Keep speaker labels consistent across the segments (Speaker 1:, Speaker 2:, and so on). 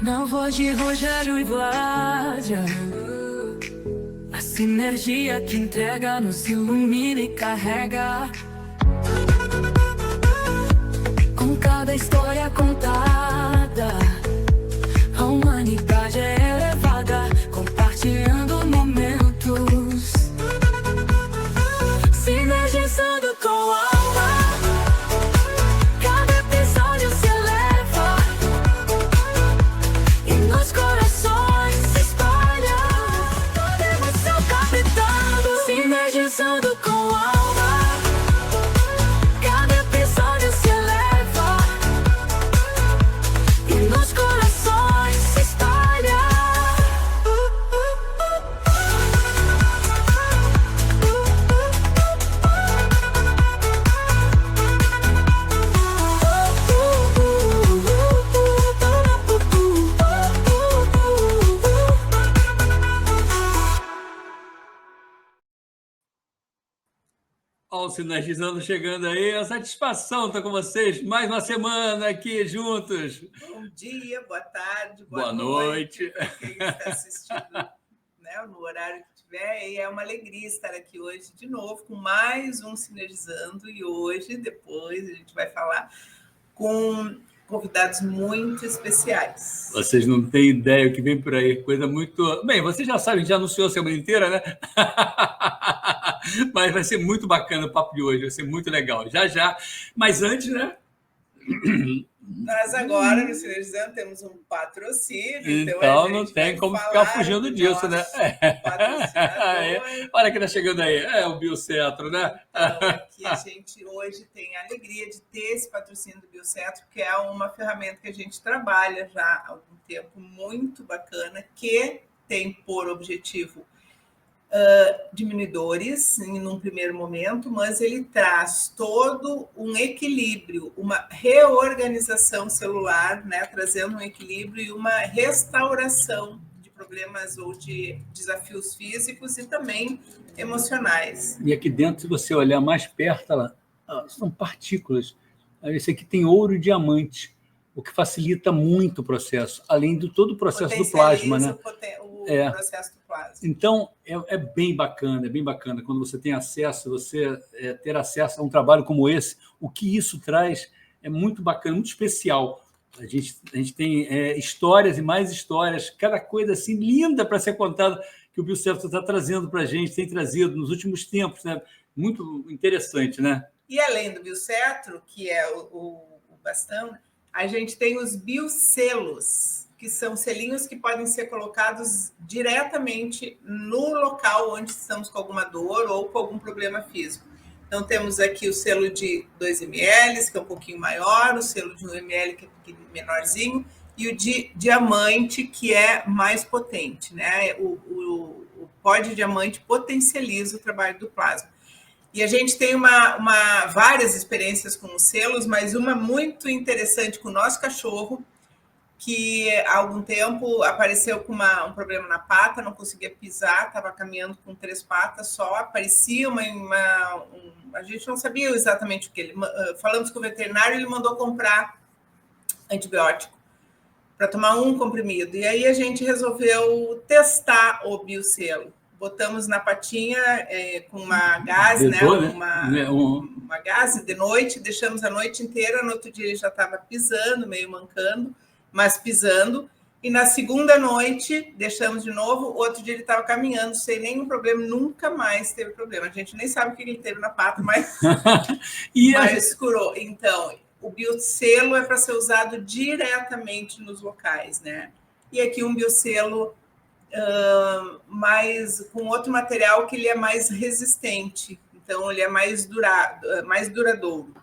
Speaker 1: Na voz de Rogério e Vládia, a sinergia que entrega nos ilumina e carrega. Com cada história contada, a humanidade é elevada, compartilhando momentos, sinergizando com a alma. Cada episódio se eleva e nos corações se espalha. Toda emoção captando, sinergizando com a alma. Cada episódio se eleva e nos corações se espalha.
Speaker 2: Ó, o Sinergizando chegando aí, a satisfação estar com vocês mais uma semana aqui juntos.
Speaker 3: Bom dia, boa tarde,
Speaker 2: boa noite.
Speaker 3: Para quem está assistindo, né, no horário que tiver. E é uma alegria estar aqui hoje de novo com mais um Sinergizando. E hoje, depois, a gente vai falar com convidados muito especiais.
Speaker 2: Vocês não têm ideia o que vem por aí, coisa muito... Bem, vocês já sabem, já anunciou a semana inteira, né? Mas vai ser muito bacana o papo de hoje, vai ser muito legal. Já, já. Mas antes, né?
Speaker 3: Nós agora, no Sinergizando, temos um patrocínio.
Speaker 2: Então não tem como ficar fugindo disso, né? Olha quem está chegando aí. É o Biocetro, né?
Speaker 3: Então, aqui a gente hoje tem a alegria de ter esse patrocínio do Biocetro, que é uma ferramenta que a gente trabalha já há algum tempo, muito bacana, que tem por objetivo diminuidores num primeiro momento, mas ele traz todo um equilíbrio, uma reorganização celular, né, trazendo um equilíbrio e uma restauração de problemas ou de desafios físicos e também emocionais.
Speaker 2: E aqui dentro, se você olhar mais perto, lá, são partículas. Esse aqui tem ouro e diamante, o que facilita muito o processo, além de todo o processo do plasma, né?
Speaker 3: O processo do plasma.
Speaker 2: Então, é bem bacana quando você tem acesso, você ter acesso a um trabalho como esse. O que isso traz é muito bacana, muito especial. A gente tem histórias e mais histórias, cada coisa assim linda para ser contada que o Biocetro está trazendo para a gente, tem trazido nos últimos tempos, né? Muito interessante, né?
Speaker 3: E além do Biocetro, que é o bastão, a gente tem os bioselos, que são selinhos que podem ser colocados diretamente no local onde estamos com alguma dor ou com algum problema físico. Então, temos aqui o selo de 2 ml, que é um pouquinho maior, o selo de 1 ml, que é menorzinho, e o de diamante, que é mais potente, né? O pó de diamante potencializa o trabalho do plasma. E a gente tem várias experiências com os selos, mas uma muito interessante com o nosso cachorro, que há algum tempo apareceu com um problema na pata, não conseguia pisar, estava caminhando com 3 patas só, aparecia a gente não sabia exatamente o que ele... Falamos com o veterinário, ele mandou comprar antibiótico para tomar um comprimido. E aí a gente resolveu testar o bioselo. Botamos na patinha com uma gase, né? Uma gase de noite, deixamos a noite inteira, no outro dia ele já estava pisando, meio mancando, mas pisando, e na segunda noite deixamos de novo, outro dia ele estava caminhando sem nenhum problema, nunca mais teve problema. A gente nem sabe o que ele teve na pata, mas, mas curou. Então, o bioselo é para ser usado diretamente nos locais, né? E aqui um bioselo com outro material que ele é mais resistente, então ele é mais duradouro.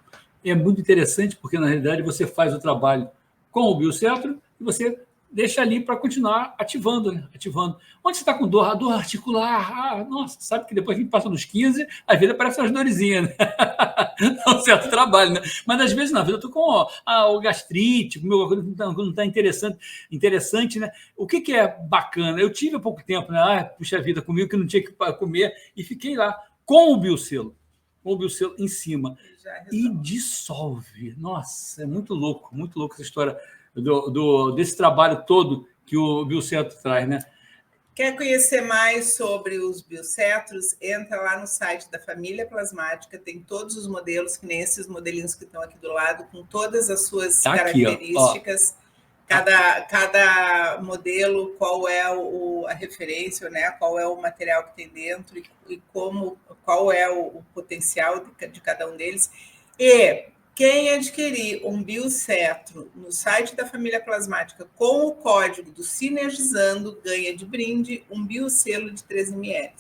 Speaker 2: É muito interessante porque, na realidade, você faz o trabalho com o Biocetro e você deixa ali para continuar ativando, né? Ativando. Onde você está com dor? A dor articular. Nossa, sabe que depois que passa nos 15, às vezes aparecem umas dorezinhas, né? É um certo trabalho, né? Mas às vezes na vida eu estou com o gastrite, o meu não está interessante, né? O que é bacana? Eu tive há pouco tempo, né? Puxa vida, comigo que não tinha que comer e fiquei lá com o biocelo em cima. E dissolve. Nossa, é muito louco essa história. desse trabalho todo que o Biocetro traz, né?
Speaker 3: Quer conhecer mais sobre os biocetros? Entra lá no site da Família Plasmática, tem todos os modelos, que nem esses modelinhos que estão aqui do lado, com todas as suas características. Cada modelo, qual é a referência, né? Qual é o material que tem dentro e qual é o potencial de cada um deles. E quem adquirir um biocetro no site da Família Plasmática com o código do Sinergizando, ganha de brinde um bioselo de 13 ml.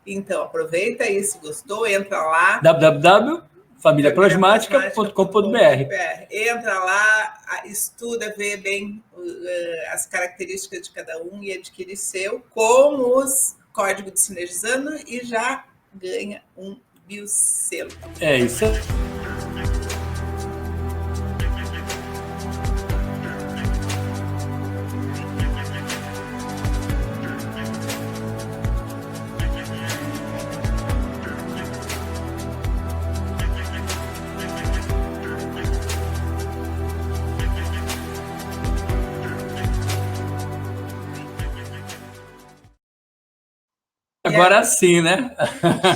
Speaker 3: Então, aproveita aí, se gostou, entra lá.
Speaker 2: www.familiaplasmática.com.br.
Speaker 3: Entra lá, estuda, vê bem as características de cada um e adquire seu com os códigos de Sinergizando e já ganha um bioselo.
Speaker 2: É isso. Agora sim, né?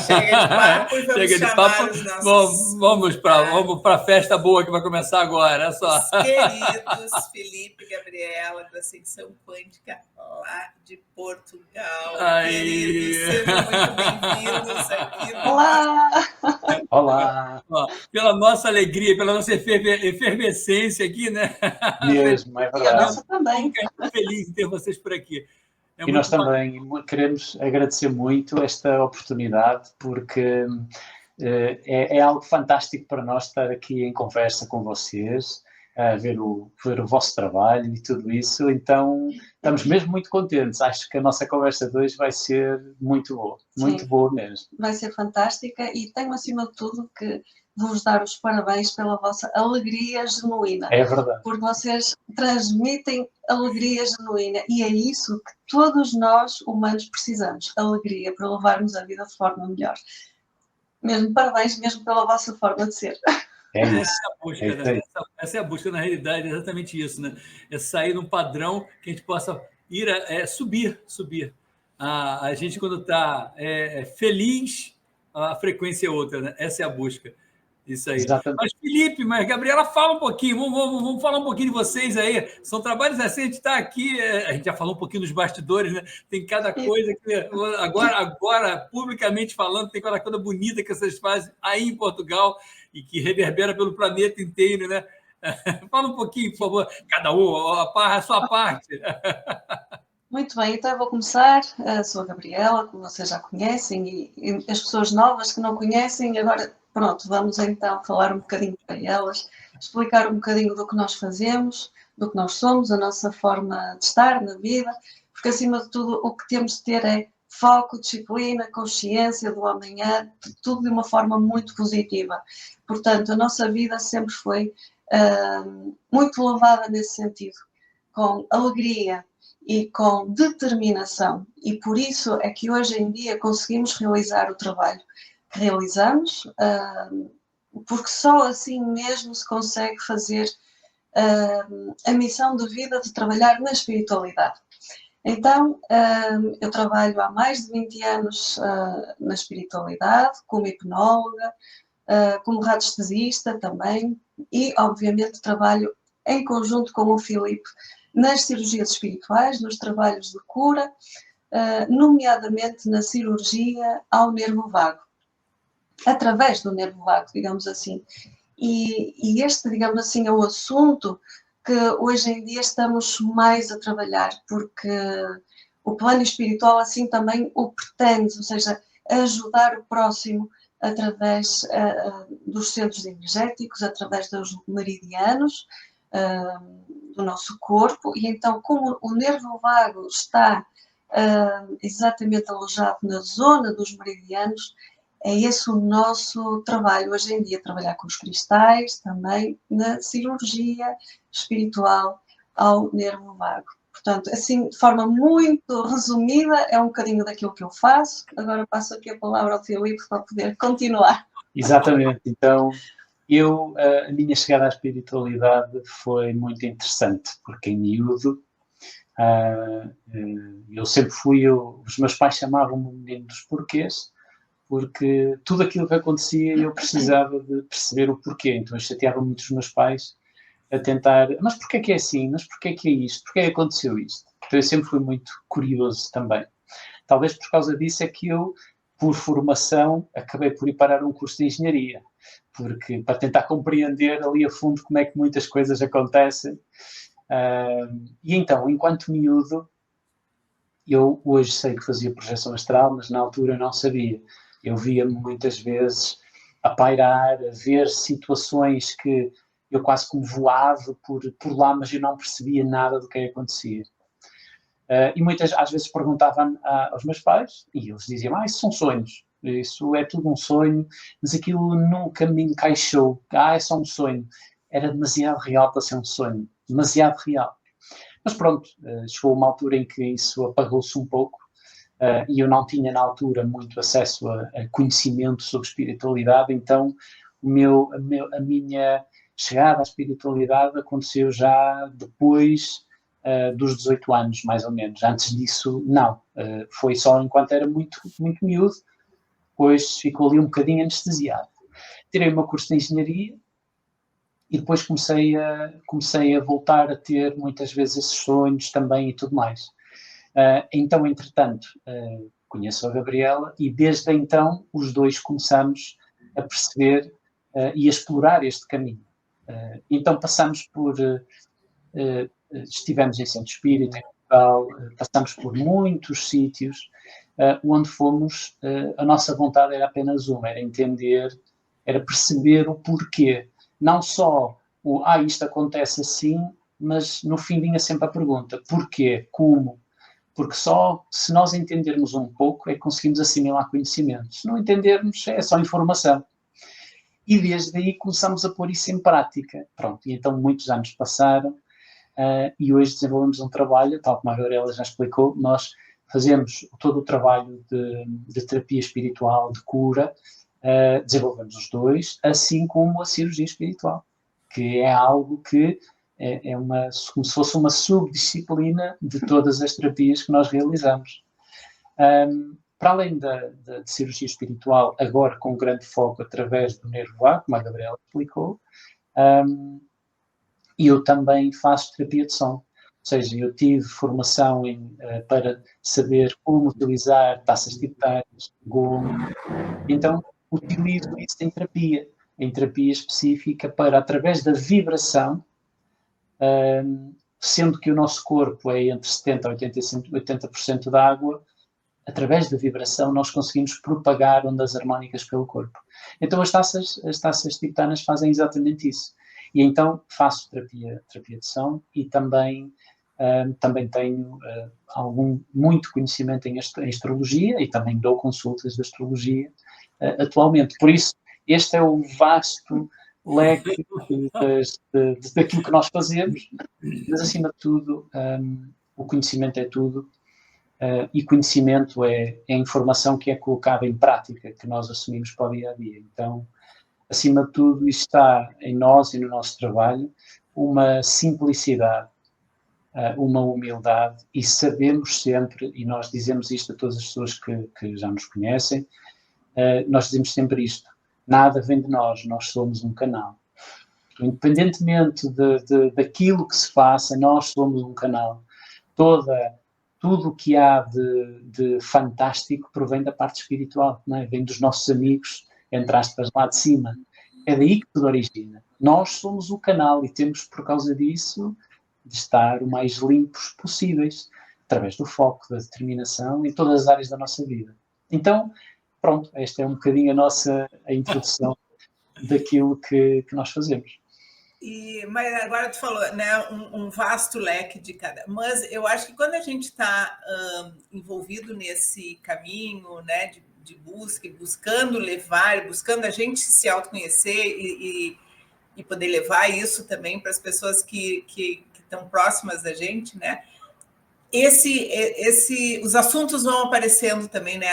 Speaker 3: Chega de papo e vamos chamar os nossos...
Speaker 2: Vamos para a festa boa que vai começar agora. Olha só.
Speaker 3: Os queridos Felipe e Gabriela, da Ascensão Quântica, lá de Portugal.
Speaker 2: Aí.
Speaker 3: Queridos, sejam muito bem-vindos aqui.
Speaker 4: Olá!
Speaker 2: Pela nossa alegria, pela nossa efervescência aqui, né?
Speaker 4: Mesmo, é verdade.
Speaker 5: Nossa, também.
Speaker 2: Fico feliz em ter vocês por aqui.
Speaker 4: E nós também queremos agradecer muito esta oportunidade, porque é algo fantástico para nós estar aqui em conversa com vocês, ver o vosso trabalho e tudo isso. Então, estamos mesmo muito contentes. Acho que a nossa conversa de hoje vai ser muito boa, muito boa mesmo.
Speaker 5: Vai ser fantástica e tenho, acima de tudo, que vos dar os parabéns pela vossa alegria genuína.
Speaker 4: É verdade.
Speaker 5: Porque vocês transmitem alegria genuína e é isso que todos nós, humanos, precisamos. Alegria para levarmos a vida de forma melhor. Mesmo parabéns, mesmo pela vossa forma de ser.
Speaker 4: É isso.
Speaker 2: Essa é a busca, na realidade, é exatamente isso, né? É sair num padrão que a gente possa ir subir. A gente, quando está feliz, a frequência é outra, né? Essa é a busca. Isso aí.
Speaker 4: Exatamente.
Speaker 2: Mas, Felipe, Gabriela, fala um pouquinho, vamos falar um pouquinho de vocês aí. São trabalhos assim, a gente está aqui, a gente já falou um pouquinho dos bastidores, né? Tem cada coisa que, agora, publicamente falando, tem cada coisa bonita que vocês fazem aí em Portugal e que reverbera pelo planeta inteiro, né? Fala um pouquinho, por favor, cada um, a sua parte.
Speaker 5: Muito bem, então eu vou começar. Sou a Gabriela, como vocês já conhecem, e as pessoas novas que não conhecem, agora, pronto, vamos então falar um bocadinho para elas, explicar um bocadinho do que nós fazemos, do que nós somos, a nossa forma de estar na vida, porque acima de tudo o que temos de ter é foco, disciplina, consciência do amanhã, tudo de uma forma muito positiva. Portanto, a nossa vida sempre foi muito levada nesse sentido, com alegria e com determinação. E por isso é que hoje em dia conseguimos realizar o trabalho que realizamos, porque só assim mesmo se consegue fazer a missão de vida de trabalhar na espiritualidade. Então, eu trabalho há mais de 20 anos na espiritualidade, como hipnóloga, como radiestesista também, e obviamente trabalho em conjunto com o Filipe nas cirurgias espirituais, nos trabalhos de cura, nomeadamente na cirurgia ao nervo vago, através do nervo vago, digamos assim. E este, digamos assim, é o assunto que hoje em dia estamos mais a trabalhar, porque o plano espiritual assim também o pretende, ou seja, ajudar o próximo através dos centros energéticos, através dos meridianos do nosso corpo, e então como o nervo vago está exatamente alojado na zona dos meridianos, é esse o nosso trabalho hoje em dia, trabalhar com os cristais, também na cirurgia espiritual ao nervo vago. Portanto, assim, de forma muito resumida, é um bocadinho daquilo que eu faço. Agora passo aqui a palavra ao Filipe para poder continuar.
Speaker 4: Exatamente. Então, A minha chegada à espiritualidade foi muito interessante, porque em miúdo, eu sempre os meus pais chamavam-me o menino dos porquês, porque tudo aquilo que acontecia eu precisava de perceber o porquê, então eu chateava muito os meus pais a tentar, mas porquê que é assim, mas porquê que é isto, porquê que aconteceu isto? Então eu sempre fui muito curioso também. Talvez por causa disso é que eu, por formação, acabei por ir parar um curso de engenharia, porque para tentar compreender ali a fundo como é que muitas coisas acontecem. E então, enquanto miúdo, eu hoje sei que fazia projeção astral, mas na altura não sabia. Eu via-me muitas vezes a pairar, a ver situações que eu quase como voava por lá, mas eu não percebia nada do que acontecia. E às vezes perguntava aos meus pais, e eles diziam, isso são sonhos, isso é tudo um sonho, mas aquilo nunca me encaixou, é só um sonho. Era demasiado real para ser um sonho, demasiado real. Mas pronto, chegou uma altura em que isso apagou-se um pouco, e eu não tinha na altura muito acesso a conhecimento sobre espiritualidade, então a minha chegada à espiritualidade aconteceu já depois dos 18 anos, mais ou menos. Antes disso, não. Foi só enquanto era muito, muito miúdo, depois ficou ali um bocadinho anestesiado. Tirei o meu curso de engenharia e depois comecei a voltar a ter muitas vezes esses sonhos também e tudo mais. Então, entretanto, conheço a Gabriela e desde então os dois começamos a perceber e a explorar este caminho. Então passamos por... estivemos em Centro Espírita, em Portugal, passamos por muitos sítios onde fomos, a nossa vontade era apenas uma, era entender, era perceber o porquê. Não só isto acontece assim, mas no fim vinha sempre a pergunta, porquê, como? Porque só se nós entendermos um pouco é que conseguimos assimilar conhecimento. Se não entendermos, é só informação. E desde aí começamos a pôr isso em prática. Pronto, e então muitos anos passaram e hoje desenvolvemos um trabalho, tal como a Gabriela já explicou, nós fazemos todo o trabalho de terapia espiritual, de cura, desenvolvemos os dois, assim como a cirurgia espiritual, que é algo que como se fosse uma subdisciplina de todas as terapias que nós realizamos. Para além da cirurgia espiritual, agora com grande foco através do nervo vago, como a Gabriela explicou, eu também faço terapia de som. Ou seja, eu tive formação para saber como utilizar taças tibetanas, gomo. Então, utilizo isso em terapia específica para, através da vibração, sendo que o nosso corpo é entre 70% a 80% de água, através da vibração nós conseguimos propagar ondas harmónicas pelo corpo. Então as taças tibetanas fazem exatamente isso. E então faço terapia de som e também tenho muito conhecimento em astrologia e também dou consultas de astrologia atualmente. Por isso, este é o vasto leque daquilo que nós fazemos, mas acima de tudo, o conhecimento é tudo. E conhecimento é a informação que é colocada em prática, que nós assumimos para o dia a dia. Então, acima de tudo, isto está em nós e no nosso trabalho, uma simplicidade, uma humildade, e sabemos sempre, e nós dizemos isto a todas as pessoas que já nos conhecem, nós dizemos sempre isto: nada vem de nós somos um canal. Independentemente daquilo que se faça, nós somos um canal. Tudo o que há de fantástico provém da parte espiritual, não é? Vem dos nossos amigos, entre aspas, lá de cima. É daí que tudo origina. Nós somos o canal e temos, por causa disso, de estar o mais limpos possíveis, através do foco, da determinação, em todas as áreas da nossa vida. Então, pronto, esta é um bocadinho a introdução daquilo que nós fazemos.
Speaker 3: Mas agora tu falou, né, um vasto leque de cada. Mas eu acho que quando a gente está envolvido nesse caminho, né, de busca, buscando a gente se autoconhecer e poder levar isso também para as pessoas que estão próximas da gente, né? os assuntos vão aparecendo também, né?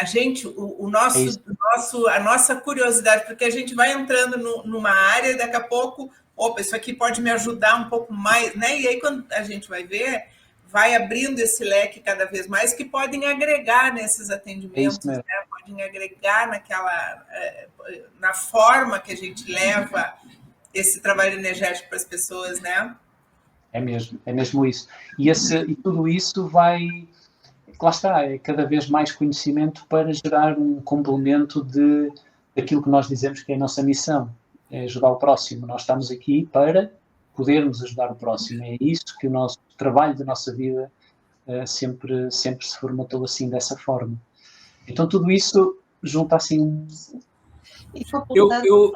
Speaker 3: A nossa curiosidade, porque a gente vai entrando numa área e daqui a pouco, opa, isso aqui pode me ajudar um pouco mais, né? E aí, quando a gente vai ver, vai abrindo esse leque cada vez mais, que podem agregar nesses atendimentos, né? Podem agregar na forma que a gente leva esse trabalho energético para as pessoas, né?
Speaker 4: É mesmo isso. E tudo isso vai, lá está, é cada vez mais conhecimento para gerar um complemento daquilo que nós dizemos que é a nossa missão, é ajudar o próximo. Nós estamos aqui para podermos ajudar o próximo. É isso que o nosso trabalho da nossa vida sempre se formatou assim, dessa forma. Então tudo isso junta assim...
Speaker 5: E completando,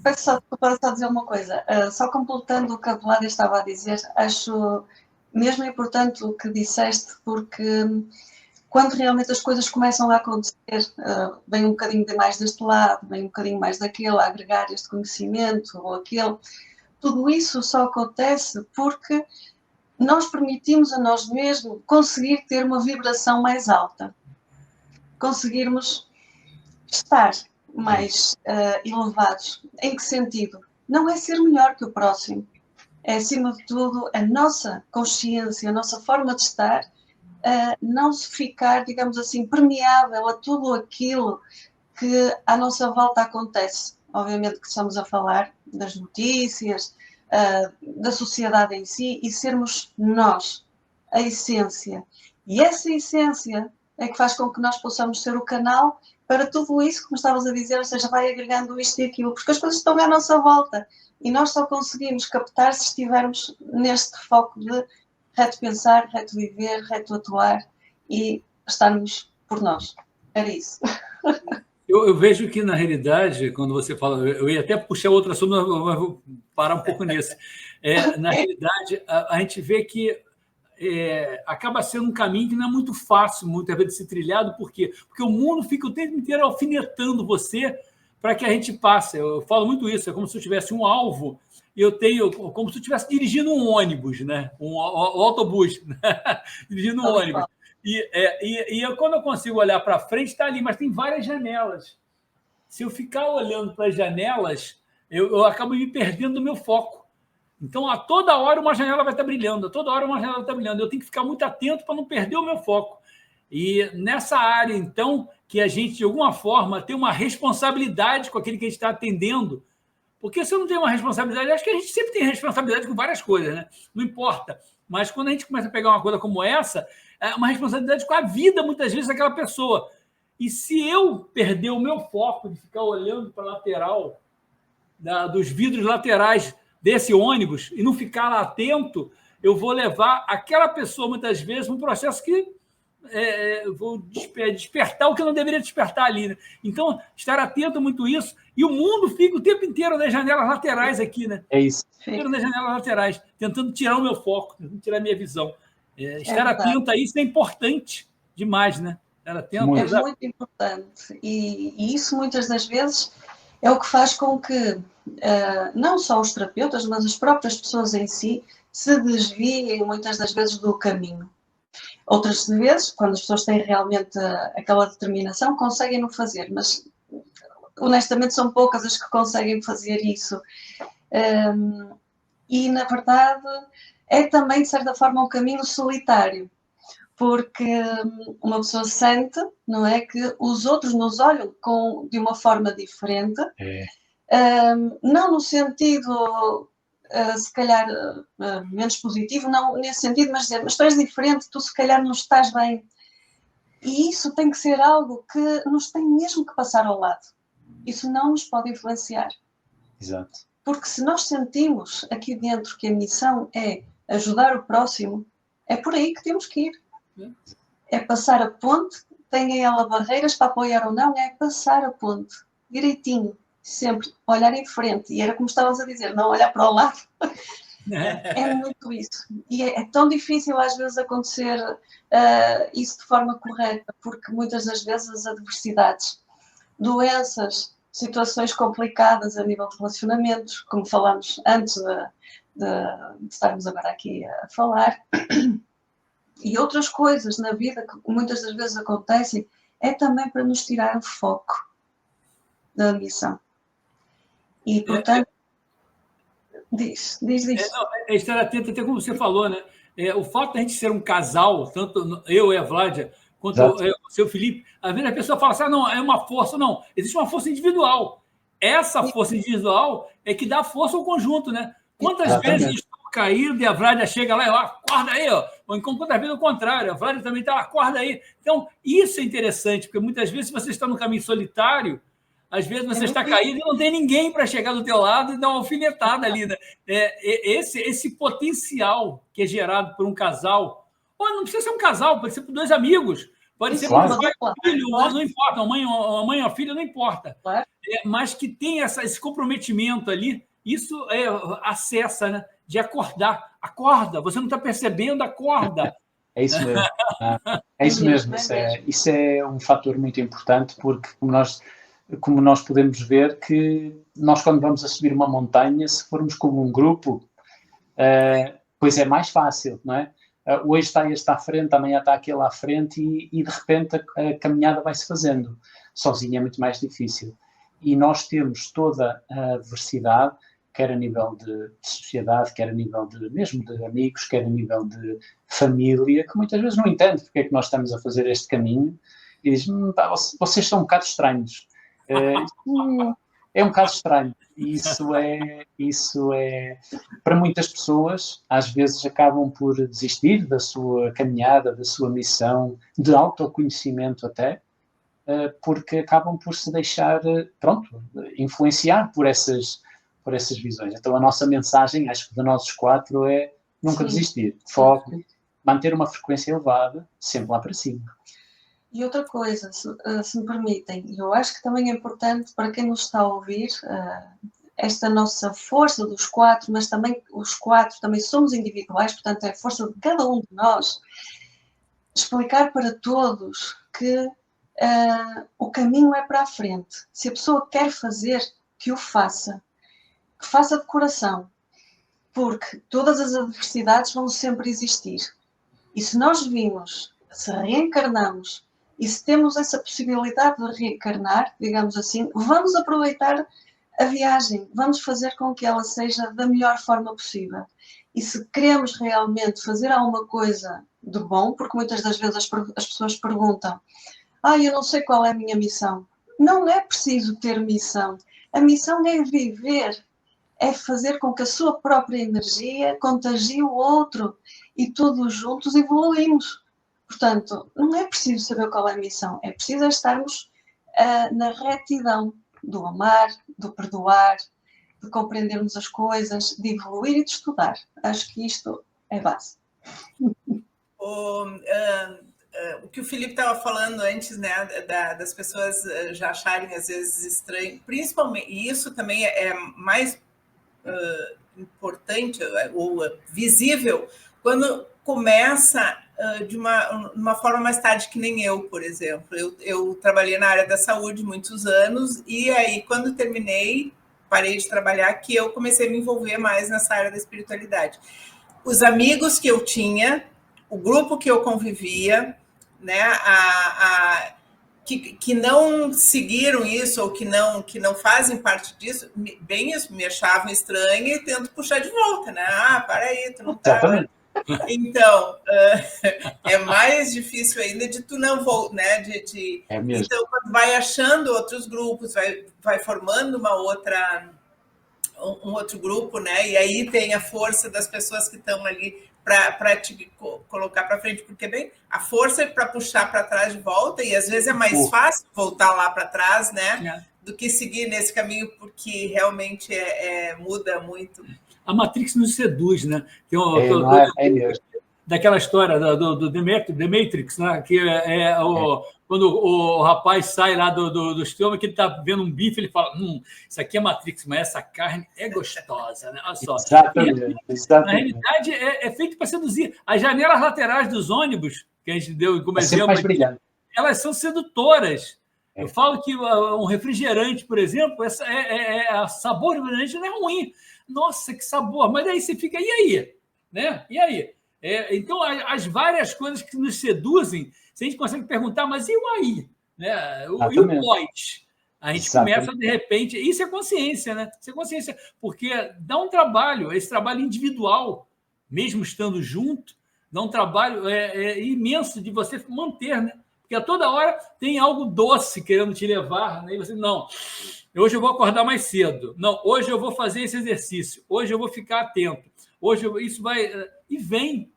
Speaker 5: peço só dizer uma coisa, só completando o que a Vládia estava a dizer, acho mesmo importante o que disseste, porque quando realmente as coisas começam a acontecer, vem um bocadinho mais deste lado, vem um bocadinho mais daquele, a agregar este conhecimento ou aquele, tudo isso só acontece porque nós permitimos a nós mesmos conseguir ter uma vibração mais alta, conseguirmos estar mais elevados. Em que sentido? Não é ser melhor que o próximo, é acima de tudo a nossa consciência, a nossa forma de estar, não se ficar, digamos assim, permeável a tudo aquilo que à nossa volta acontece. Obviamente que estamos a falar das notícias, da sociedade em si, e sermos nós, a essência. E essa essência é que faz com que nós possamos ser o canal para tudo isso, como estavas a dizer, ou seja, vai agregando isto e aquilo, porque as coisas estão à nossa volta e nós só conseguimos captar se estivermos neste foco de reto pensar, reto viver, reto atuar e estarmos por nós. Era isso.
Speaker 2: Eu vejo que, na realidade, quando você fala... Eu ia até puxar outro assunto, mas vou parar um pouco nesse. Na realidade, a gente vê que acaba sendo um caminho que não é muito fácil, muitas vezes, de ser trilhado. Por quê? Porque o mundo fica o tempo inteiro alfinetando você para que a gente passe. Eu falo muito isso, é como se eu tivesse um alvo e como se eu estivesse dirigindo um ônibus, né? um autobus, né? Dirigindo um ônibus. Quando eu consigo olhar para frente, está ali, mas tem várias janelas. Se eu ficar olhando para as janelas, eu acabo me perdendo do meu foco. Então, a toda hora uma janela vai estar brilhando, a toda hora uma janela vai estar brilhando. Eu tenho que ficar muito atento para não perder o meu foco. E nessa área, então, que a gente, de alguma forma, tem uma responsabilidade com aquele que a gente está atendendo, porque se eu não tenho uma responsabilidade, acho que a gente sempre tem responsabilidade com várias coisas, né? Não importa. Mas quando a gente começa a pegar uma coisa como essa, é uma responsabilidade com a vida, muitas vezes, daquela pessoa. E se eu perder o meu foco de ficar olhando para a lateral, dos vidros laterais desse ônibus, e não ficar lá atento, eu vou levar aquela pessoa, muitas vezes, um processo que vou despertar o que eu não deveria despertar ali, né? Então, estar atento a muito isso. E o mundo fica o tempo inteiro nas janelas laterais aqui, né?
Speaker 4: É isso.
Speaker 2: Nas janelas laterais, tentando tirar o meu foco, tentando tirar a minha visão. Estar atento a isso é importante demais, né? Estar atento.
Speaker 5: É muito importante. E isso, muitas das vezes, é o que faz com que não só os terapeutas, mas as próprias pessoas em si se desviem, muitas das vezes, do caminho. Outras vezes, quando as pessoas têm realmente aquela determinação, conseguem não fazer, mas honestamente são poucas as que conseguem fazer isso. E, na verdade, é também, de certa forma, um caminho solitário, porque uma pessoa sente, não é, que os outros nos olham de uma forma diferente, não no sentido, se calhar, menos positivo, não nesse sentido, mas dizer, mas tu és diferente, tu se calhar não estás bem. E isso tem que ser algo que nos tem mesmo que passar ao lado. Isso não nos pode influenciar.
Speaker 4: Exato.
Speaker 5: Porque se nós sentimos aqui dentro que a missão é ajudar o próximo, é por aí que temos que ir. É passar a ponte, tenha ela barreiras para apoiar ou não, é passar a ponte, direitinho, sempre, olhar em frente. E era como estavas a dizer, não olhar para o lado. É muito isso. E é tão difícil às vezes acontecer isso de forma correta, porque muitas das vezes as adversidades, doenças, situações complicadas a nível de relacionamentos, como falamos antes de estarmos agora aqui a falar, e outras coisas na vida que muitas das vezes acontecem, é também para nos tirar o foco da missão. E, portanto, diz.
Speaker 2: É estar atento, até como você falou, né? O fato de a gente ser um casal, tanto eu e a Vládia, quanto o seu Felipe, às vezes a pessoa fala assim, não, é uma força. Não, existe uma força individual. Essa força individual é que dá força ao conjunto, né? Quantas vezes eu estou caído e a Vládia chega lá e acorda aí, ó. Ou então, quantas vezes o contrário, a Vládia também está, acorda aí. Então, isso é interessante, porque muitas vezes você está no caminho solitário, às vezes você está caído e não tem ninguém para chegar do teu lado e dar uma alfinetada ali, né? Esse potencial que é gerado por um casal, ou não precisa ser um casal, pode ser por dois amigos, pode ser por um filho, não importa, uma mãe ou filho, não importa. Mas que tem esse comprometimento ali, isso acessa, né? De acordar. Acorda, você não está percebendo, acorda.
Speaker 4: É isso mesmo. É isso mesmo. Isso é um fator muito importante, porque como nós podemos ver que nós, quando vamos a subir uma montanha, se formos como um grupo, pois é mais fácil, não é? Hoje está este à frente, amanhã está aquele à frente e de repente a caminhada vai-se fazendo. Sozinho é muito mais difícil. E nós temos toda a diversidade, quer a nível de sociedade, quer a nível mesmo de amigos, quer a nível de família, que muitas vezes não entende porque é que nós estamos a fazer este caminho e diz, vocês são um bocado estranhos. É um bocado estranho. Isso é para muitas pessoas, às vezes acabam por desistir da sua caminhada, da sua missão, de autoconhecimento até, porque acabam por se deixar, influenciar por essas visões. Então a nossa mensagem, acho que de nós 4, é nunca desistir, foco, manter uma frequência elevada, sempre lá para cima.
Speaker 5: E outra coisa, se me permitem, eu acho que também é importante para quem nos está a ouvir, esta nossa força dos 4, mas também os 4 também somos individuais, portanto é a força de cada um de nós, explicar para todos que o caminho é para a frente. Se a pessoa quer fazer, que o faça, que faça de coração, porque todas as adversidades vão sempre existir. E se nós vimos, se reencarnamos, e se temos essa possibilidade de reencarnar, digamos assim, vamos aproveitar a viagem, vamos fazer com que ela seja da melhor forma possível. E se queremos realmente fazer alguma coisa de bom, porque muitas das vezes as pessoas perguntam, eu não sei qual é a minha missão. Não é preciso ter missão. A missão é viver, é fazer com que a sua própria energia contagie o outro e todos juntos evoluímos. Portanto, não é preciso saber qual é a missão, é preciso estarmos na retidão do amar, do perdoar, de compreendermos as coisas, de evoluir e de estudar. Acho que isto é base.
Speaker 3: O que o Felipe estava falando antes, né, das pessoas já acharem às vezes estranho, principalmente, e isso também é mais importante ou visível quando começa de uma forma mais tarde, que nem eu, por exemplo. Eu trabalhei na área da saúde muitos anos e aí, quando terminei, parei de trabalhar, que eu comecei a me envolver mais nessa área da espiritualidade. Os amigos que eu tinha, o grupo que eu convivia, né, que não seguiram isso ou que não fazem parte disso, bem isso, me achavam estranha e tento puxar de volta, né? Para aí, tu não tá... Então, é mais difícil ainda de tu não voltar, né? Então, quando vai achando outros grupos, vai formando um outro grupo, né? E aí tem a força das pessoas que estão ali para te colocar para frente, porque bem, a força é para puxar para trás de volta, e às vezes é mais fácil voltar lá para trás, né? Do que seguir nesse caminho, porque realmente muda muito.
Speaker 2: A Matrix nos seduz, né? Daquela história do The Matrix, né? Que quando o rapaz sai lá do estômago, que ele está vendo um bife, ele fala, isso aqui é Matrix, mas essa carne é gostosa, né? Olha só.
Speaker 4: Exatamente.
Speaker 2: Na realidade, é feito para seduzir. As janelas laterais dos ônibus, que a gente deu como exemplo, elas são sedutoras. Eu falo que um refrigerante, por exemplo, sabor refrigerante não é ruim. Nossa, que sabor! Mas aí você fica, e aí? Né? E aí? Então, as várias coisas que nos seduzem, se a gente consegue perguntar, mas e o aí? Né? E o pós? A gente começa, de repente... Isso é consciência, né? Isso é consciência, porque dá um trabalho, esse trabalho individual, mesmo estando junto, dá um trabalho imenso de você manter, né? Porque a toda hora tem algo doce querendo te levar, né? E você, não, hoje eu vou acordar mais cedo. Não, hoje eu vou fazer esse exercício. Hoje eu vou ficar atento. Hoje isso vai... E vem,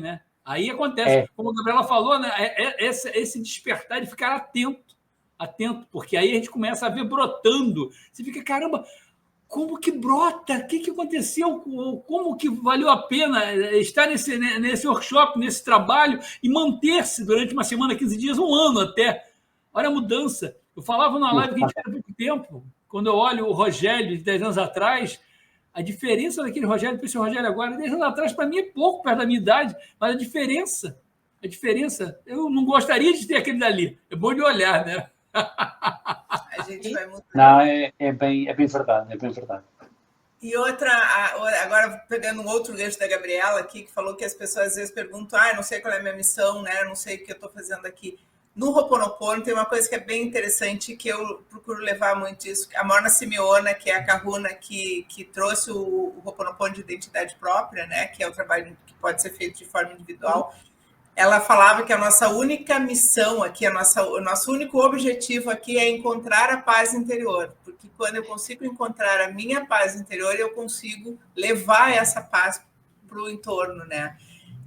Speaker 2: né? Aí acontece, como a Gabriela falou, né? Esse despertar de ficar atento, porque aí a gente começa a ver brotando. Você fica, caramba, como que brota? O que aconteceu? Como que valeu a pena estar nesse workshop, nesse trabalho e manter-se durante uma semana, 15 dias, um ano até? Olha a mudança. Eu falava na live que a gente fez há pouco tempo, quando eu olho o Rogério de 10 anos atrás, a diferença daquele Rogério para esse Rogério agora, 10 anos atrás, para mim é pouco perto da minha idade, mas a diferença, eu não gostaria de ter aquele dali. É bom de olhar, né?
Speaker 3: A gente vai mudar.
Speaker 4: Não, é bem verdade,
Speaker 3: E outra, agora pegando um outro gancho da Gabriela aqui, que falou que as pessoas às vezes perguntam, não sei qual é a minha missão, né? Não sei o que eu estou fazendo aqui. No Ho'oponopono tem uma coisa que é bem interessante, que eu procuro levar muito isso. A Morna Simeona, que é a kahuna que trouxe o Ho'oponopono de identidade própria, né? Que é o trabalho que pode ser feito de forma individual. Ela falava que a nossa única missão aqui, o nosso único objetivo aqui é encontrar a paz interior. Porque quando eu consigo encontrar a minha paz interior, eu consigo levar essa paz para o entorno, né?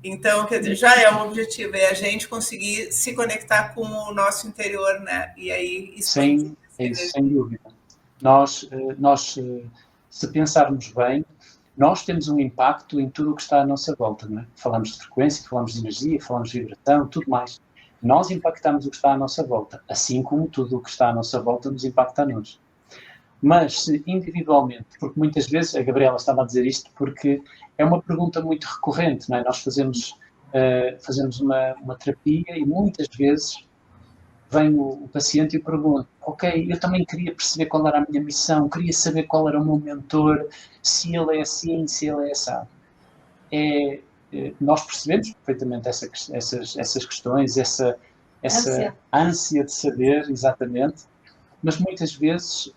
Speaker 3: Então, quer dizer, já é um objetivo, é a gente conseguir se conectar com o nosso interior, né? E aí...
Speaker 4: Sem dúvida. Nós, se pensarmos bem, nós temos um impacto em tudo o que está à nossa volta, não é? Falamos de frequência, falamos de energia, falamos de vibração, tudo mais. Nós impactamos o que está à nossa volta, assim como tudo o que está à nossa volta nos impacta a nós. Mas se individualmente, porque muitas vezes, a Gabriela estava a dizer isto porque é uma pergunta muito recorrente, não é? Nós fazemos uma terapia e muitas vezes vem o paciente e pergunta, ok, eu também queria perceber qual era a minha missão, queria saber qual era o meu mentor, se ele é assim, se ele é assado. Nós percebemos perfeitamente essas questões, essa ânsia de saber, exatamente, mas muitas vezes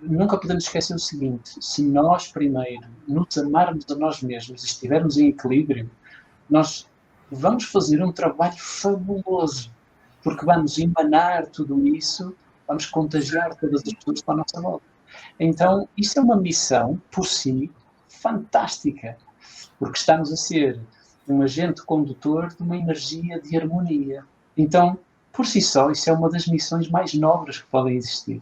Speaker 4: nunca podemos esquecer o seguinte, se nós primeiro nos amarmos a nós mesmos e estivermos em equilíbrio, nós vamos fazer um trabalho fabuloso, porque vamos emanar tudo isso, vamos contagiar todas as pessoas para a nossa volta. Então, isso é uma missão, por si, fantástica, porque estamos a ser um agente condutor de uma energia de harmonia. Então, por si só, isso é uma das missões mais nobres que podem existir.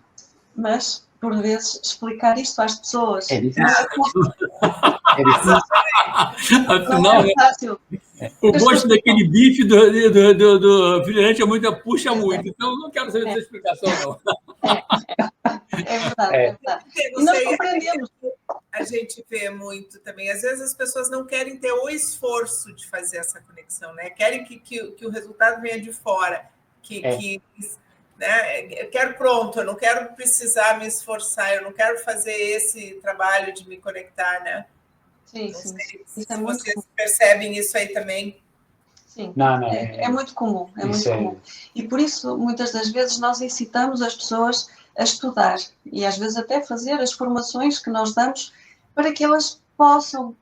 Speaker 5: Mas, por vezes, explicar isto às pessoas
Speaker 4: é difícil.
Speaker 5: Não é fácil.
Speaker 2: O gosto daquele bife do refrigerante puxa muito, então não quero saber dessa explicação, não.
Speaker 5: É verdade. E nós compreendemos.
Speaker 3: A gente vê muito também, às vezes as pessoas não querem ter o esforço de fazer essa conexão, né? Querem que o resultado venha de fora, né? Eu quero pronto, eu não quero precisar me esforçar, eu não quero fazer esse trabalho de me conectar, né?
Speaker 5: Sim.
Speaker 3: Se vocês percebem isso aí também.
Speaker 5: Sim,
Speaker 4: não,
Speaker 5: é muito comum, comum. E por isso, muitas das vezes, nós incitamos as pessoas a estudar e às vezes até fazer as formações que nós damos para que elas possam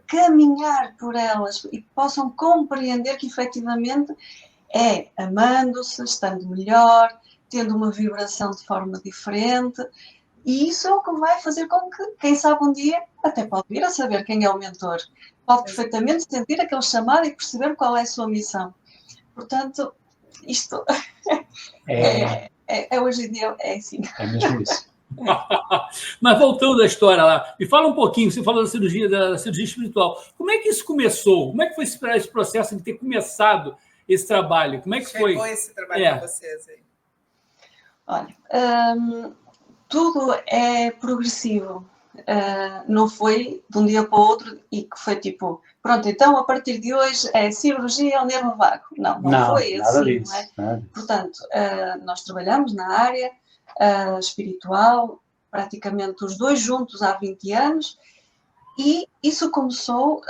Speaker 5: caminhar por elas e possam compreender que efetivamente é amando-se, estando melhor, tendo uma vibração de forma diferente. E isso é o que vai fazer com que, quem sabe um dia, até pode vir a saber quem é o mentor. Pode perfeitamente sentir aquele chamado e perceber qual é a sua missão. Portanto, isto hoje em dia é assim.
Speaker 4: É mesmo isso.
Speaker 2: Mas voltando à história lá, me fala um pouquinho, você falou da cirurgia espiritual. Como é que isso começou? Como é que foi esse processo de ter começado esse trabalho? Como é que foi?
Speaker 3: Chegou esse trabalho para vocês aí?
Speaker 5: Olha, tudo é progressivo. Não foi de um dia para o outro e que foi tipo, pronto, então a partir de hoje é cirurgia ao nervo vago. Não foi assim,
Speaker 4: disso,
Speaker 5: não é?
Speaker 4: Nada.
Speaker 5: Portanto, nós trabalhamos na área espiritual, praticamente os dois juntos há 20 anos, E isso começou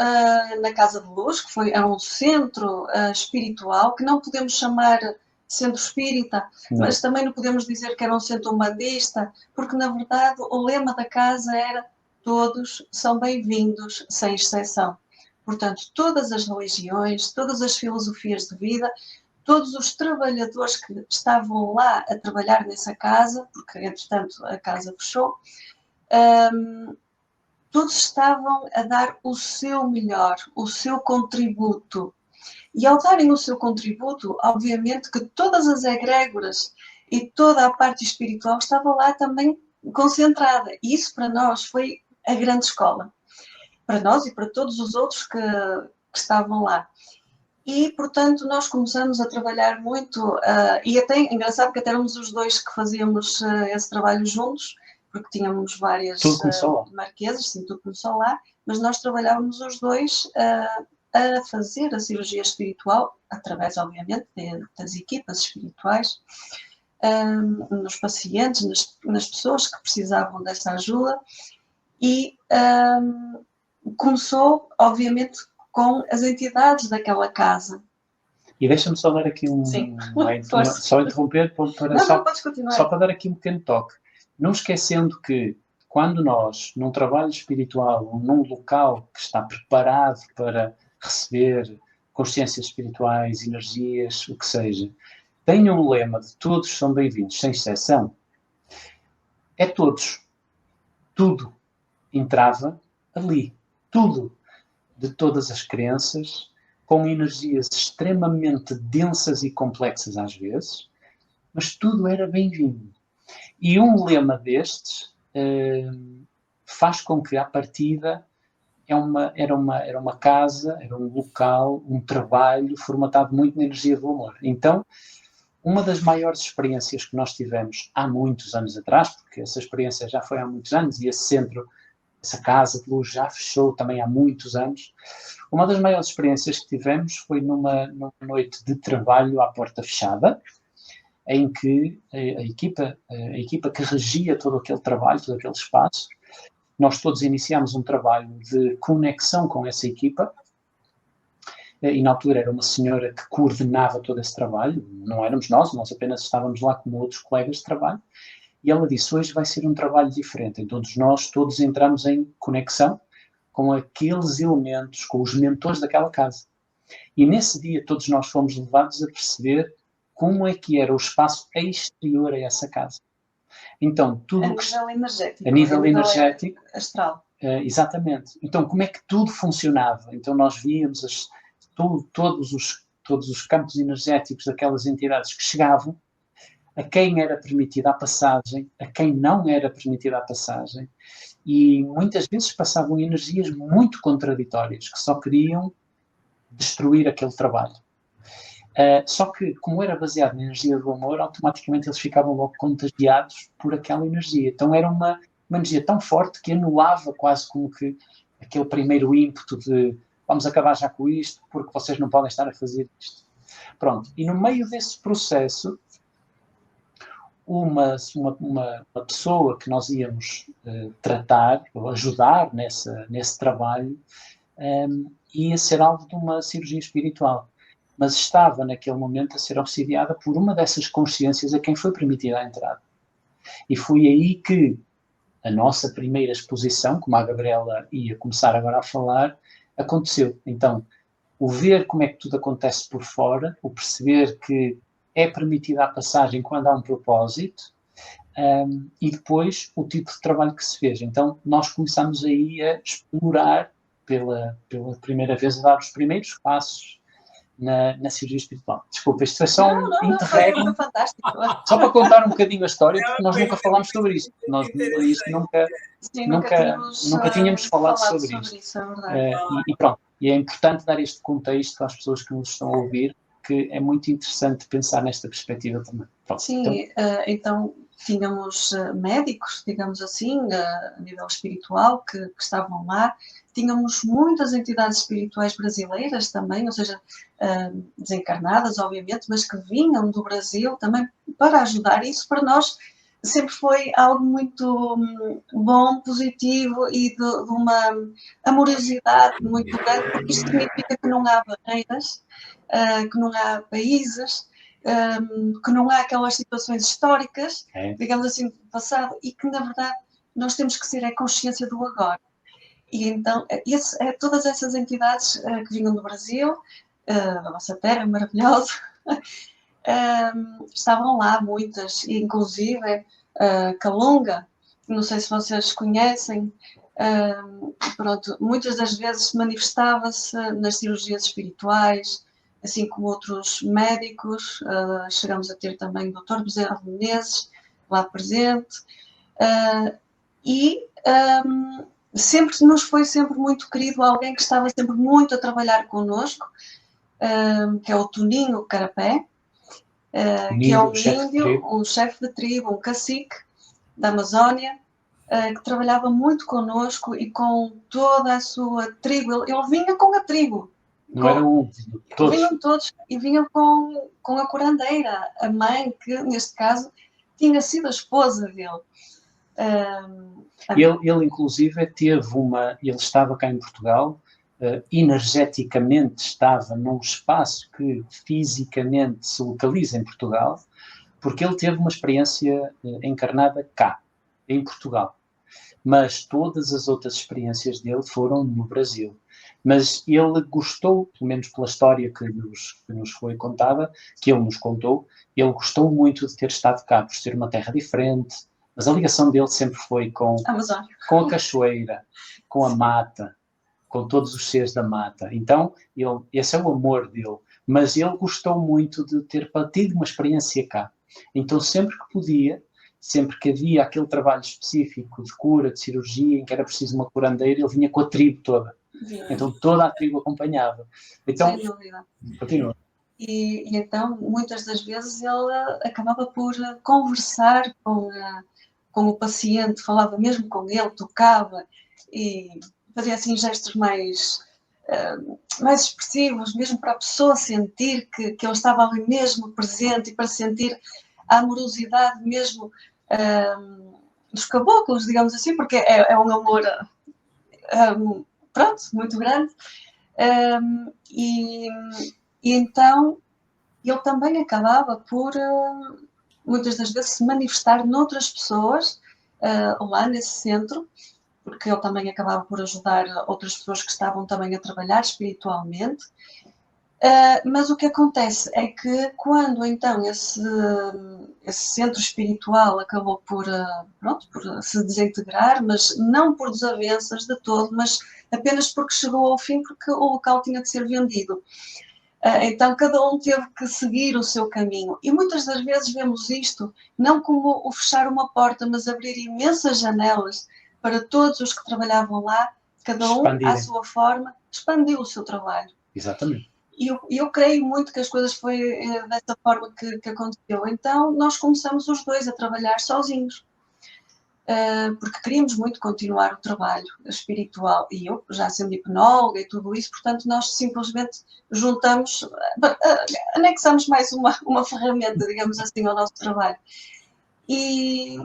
Speaker 5: na Casa de Luz, que era um centro espiritual, que não podemos chamar centro espírita, mas também não podemos dizer que era um centro humanista, porque na verdade o lema da casa era todos são bem-vindos, sem exceção. Portanto, todas as religiões, todas as filosofias de vida, todos os trabalhadores que estavam lá a trabalhar nessa casa, porque entretanto a casa fechou, todos estavam a dar o seu melhor, o seu contributo. E ao darem o seu contributo, obviamente que todas as egrégoras e toda a parte espiritual estava lá também concentrada. E isso para nós foi a grande escola. Para nós e para todos os outros que estavam lá. E, portanto, nós começamos a trabalhar muito, e até engraçado que até éramos os dois que fazíamos esse trabalho juntos, porque tínhamos várias marquesas, sim, tudo começou lá, mas nós trabalhávamos os dois a fazer a cirurgia espiritual, através, obviamente, das equipas espirituais, nos pacientes, nas pessoas que precisavam dessa ajuda, e começou, obviamente, com as entidades daquela casa.
Speaker 4: E deixa-me só dar aqui só interromper, só para dar aqui um pequeno toque. Não esquecendo que, quando nós, num trabalho espiritual, ou num local que está preparado para receber consciências espirituais, energias, o que seja, tem um lema de todos são bem-vindos, sem exceção, é todos. Tudo entrava ali. Tudo. De todas as crenças, com energias extremamente densas e complexas às vezes, mas tudo era bem-vindo. E um lema destes faz com que, à partida, era uma casa, era um local, um trabalho formatado muito na energia do amor. Então, uma das maiores experiências que nós tivemos há muitos anos atrás, porque essa experiência já foi há muitos anos e esse centro, essa Casa de Luz já fechou também há muitos anos, uma das maiores experiências que tivemos foi numa noite de trabalho à porta fechada, em que a equipa que regia todo aquele trabalho, todo aquele espaço, nós todos iniciámos um trabalho de conexão com essa equipa, e na altura era uma senhora que coordenava todo esse trabalho, não éramos nós apenas estávamos lá como outros colegas de trabalho, e ela disse, hoje vai ser um trabalho diferente, então nós todos entramos em conexão com aqueles elementos, com os mentores daquela casa. E nesse dia todos nós fomos levados a perceber como é que era o espaço exterior a essa casa. Então, tudo a nível energético,
Speaker 5: astral.
Speaker 4: Exatamente. Então, como é que tudo funcionava? Então, nós víamos todos os campos energéticos daquelas entidades que chegavam, a quem era permitida a passagem, a quem não era permitida a passagem, e muitas vezes passavam energias muito contraditórias, que só queriam destruir aquele trabalho. Só que, como era baseado na energia do amor, automaticamente eles ficavam logo contagiados por aquela energia. Então era uma energia tão forte que anulava quase como que aquele primeiro ímpeto de vamos acabar já com isto, porque vocês não podem estar a fazer isto. Pronto, e no meio desse processo, uma pessoa que nós íamos tratar, ou ajudar nesse trabalho, ia ser alvo de uma cirurgia espiritual. Mas estava, naquele momento, a ser auxiliada por uma dessas consciências a quem foi permitida a entrada. E foi aí que a nossa primeira exposição, como a Gabriela ia começar agora a falar, aconteceu. Então, o ver como é que tudo acontece por fora, o perceber que é permitida a passagem quando há um propósito, e depois o tipo de trabalho que se fez. Então, nós começamos aí a explorar, pela primeira vez, a dar os primeiros passos na cirurgia espiritual. Desculpa, isto foi só um interregno, só para contar um bocadinho a história, porque nós nunca falámos sobre isto. Nós nunca tínhamos falado sobre isto. E pronto, e é importante dar este contexto às pessoas que nos estão a ouvir, que é muito interessante pensar nesta perspectiva também. Pronto,
Speaker 5: sim, então tínhamos médicos, digamos assim, a nível espiritual, que estavam lá. Tínhamos muitas entidades espirituais brasileiras também, ou seja, desencarnadas, obviamente, mas que vinham do Brasil também para ajudar. Isso para nós sempre foi algo muito bom, positivo e de uma amorosidade muito grande, porque isto significa que não há barreiras, que não há países, que não há aquelas situações históricas, digamos assim, do passado, e que, na verdade, nós temos que ser a consciência do agora. E então, todas essas entidades que vinham do Brasil, da nossa terra maravilhosa, estavam lá muitas, inclusive Calunga, não sei se vocês conhecem, pronto, muitas das vezes manifestava-se nas cirurgias espirituais, assim como outros médicos, chegamos a ter também o Dr. Bezerra de Menezes lá presente, e sempre nos foi sempre muito querido alguém que estava sempre muito a trabalhar connosco, que é o Toninho Carapé, que é um índio, um chefe de tribo, um cacique da Amazónia, que trabalhava muito connosco e com toda a sua tribo. Ele vinha com a tribo.
Speaker 4: Não era um, todos.
Speaker 5: Vinham todos e vinham com a curandeira, a mãe, que neste caso tinha sido a esposa dele.
Speaker 4: Ele inclusive ele estava cá em Portugal, energeticamente estava num espaço que fisicamente se localiza em Portugal, porque ele teve uma experiência encarnada cá, em Portugal. Mas todas as outras experiências dele foram no Brasil. Mas ele gostou, pelo menos pela história que nos foi contada, que ele nos contou, ele gostou muito de ter estado cá, por ser uma terra diferente, mas a ligação dele sempre foi com a cachoeira, com a mata, com todos os seres da mata. Então, esse é o amor dele. Mas ele gostou muito de ter tido uma experiência cá. Então, sempre que podia, sempre que havia aquele trabalho específico de cura, de cirurgia, em que era preciso uma curandeira, ele vinha com a tribo toda. Então, toda a tribo acompanhava. Então,
Speaker 5: sem dúvida.
Speaker 4: Continua.
Speaker 5: E então, muitas das vezes, ele acabava por conversar com o paciente, falava mesmo com ele, tocava e fazia assim gestos mais expressivos, mesmo para a pessoa sentir que ele estava ali mesmo presente e para sentir a amorosidade mesmo dos caboclos, digamos assim, porque é um amor pronto, muito grande. E então ele também acabava por muitas das vezes se manifestar noutras pessoas lá nesse centro, porque ele também acabava por ajudar outras pessoas que estavam também a trabalhar espiritualmente. Mas o que acontece é que quando então esse centro espiritual acabou por se desintegrar, mas não por desavenças de todo, mas apenas porque chegou ao fim, porque o local tinha de ser vendido. Então cada um teve que seguir o seu caminho. E muitas das vezes vemos isto não como o fechar uma porta, mas abrir imensas janelas para todos os que trabalhavam lá, cada um à sua forma, expandiu o seu trabalho.
Speaker 4: Exatamente.
Speaker 5: E eu creio muito que as coisas foi dessa forma que aconteceu. Então nós começamos os dois a trabalhar sozinhos. Porque queríamos muito continuar o trabalho espiritual, e eu já sendo hipnóloga e tudo isso, portanto nós simplesmente juntamos, anexamos mais uma ferramenta, digamos assim, ao nosso trabalho. E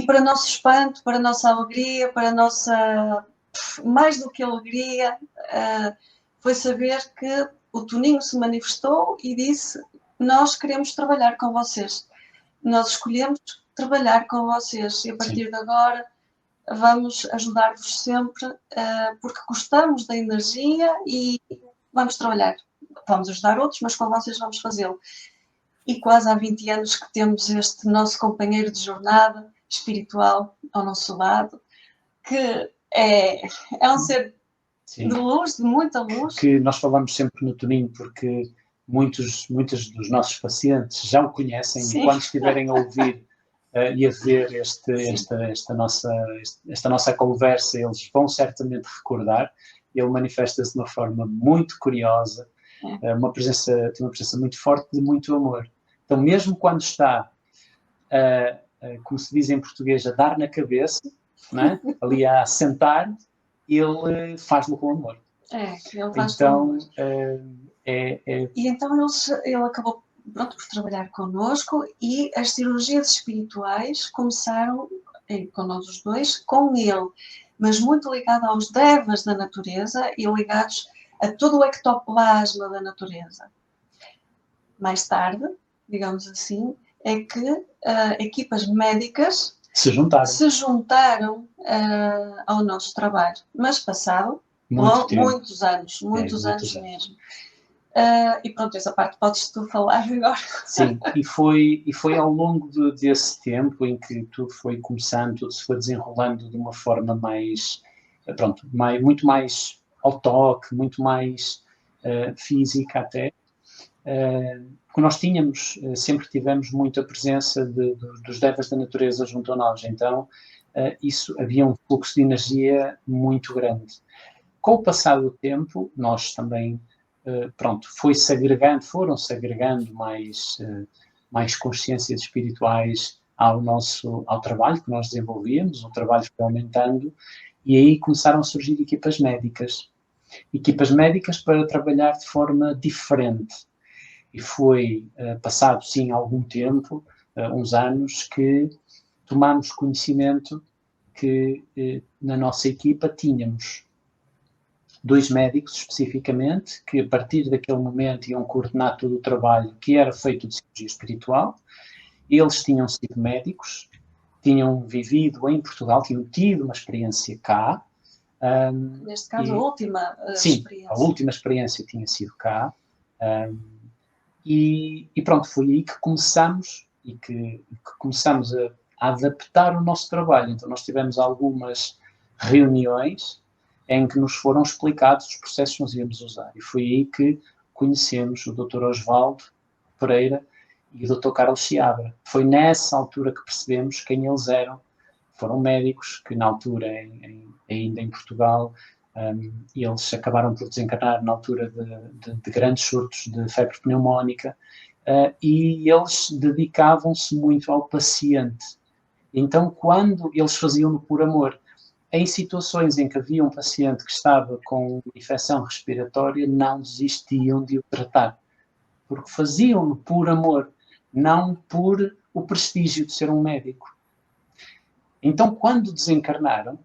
Speaker 5: para nosso espanto, para nossa alegria, para nossa, mais do que alegria, foi saber que o Toninho se manifestou e disse: nós queremos trabalhar com vocês, nós escolhemos trabalhar com vocês e a partir de agora vamos ajudar-vos sempre porque gostamos da energia e vamos trabalhar. Vamos ajudar outros, mas com vocês vamos fazê-lo. E quase há 20 anos que temos este nosso companheiro de jornada espiritual ao nosso lado, que é um ser de luz, de muita luz.
Speaker 4: Que nós falamos sempre no Toninho porque muitos dos nossos pacientes já o conhecem. Sim. E quando estiverem a ouvir e a ver esta nossa conversa, eles vão certamente recordar. Ele manifesta-se de uma forma muito curiosa, tem uma presença muito forte de muito amor. Então, mesmo quando está, como se diz em português, a dar na cabeça, né? Ali a sentar, ele faz-lo com amor.
Speaker 5: Ele faz
Speaker 4: então,
Speaker 5: E então ele acabou pronto, por trabalhar connosco, e as cirurgias espirituais começaram com nós os dois, com ele, mas muito ligado aos devas da natureza e ligados a todo o ectoplasma da natureza. Mais tarde, digamos assim, é que equipas médicas
Speaker 4: Se juntaram
Speaker 5: ao nosso trabalho, mas passado muitos anos mesmo. E pronto, essa parte podes tu falar agora.
Speaker 4: Sim, e foi ao longo desse tempo em que tudo foi começando, tudo se foi desenrolando de uma forma mais, pronto, muito mais ao toque, muito mais física até, que nós sempre tivemos muita presença dos devas da natureza junto a nós, então havia um fluxo de energia muito grande. Com o passar do tempo, nós também foram-se agregando mais consciências espirituais ao trabalho que nós desenvolvíamos, o trabalho foi aumentando, e aí começaram a surgir equipas médicas para trabalhar de forma diferente. E foi passado, sim, algum tempo, uns anos, que tomámos conhecimento que na nossa equipa tínhamos 2 médicos, especificamente, que a partir daquele momento iam coordenar todo o trabalho que era feito de cirurgia espiritual. Eles tinham sido médicos, tinham vivido em Portugal, tinham tido uma experiência cá.
Speaker 5: Neste caso, a última experiência.
Speaker 4: A última experiência tinha sido cá. E pronto, foi aí que começamos a adaptar o nosso trabalho. Então, nós tivemos algumas reuniões em que nos foram explicados os processos que nós íamos usar. E foi aí que conhecemos o Dr. Osvaldo Pereira e o Dr. Carlos Seabra. Foi nessa altura que percebemos quem eles eram. Foram médicos que, na altura, ainda em Portugal, eles acabaram por desencarnar na altura de grandes surtos de febre pneumónica, e eles dedicavam-se muito ao paciente. Então, quando eles faziam-no por amor, em situações em que havia um paciente que estava com uma infecção respiratória, não desistiam de o tratar, porque faziam-no por amor, não por o prestígio de ser um médico. Então, quando desencarnaram,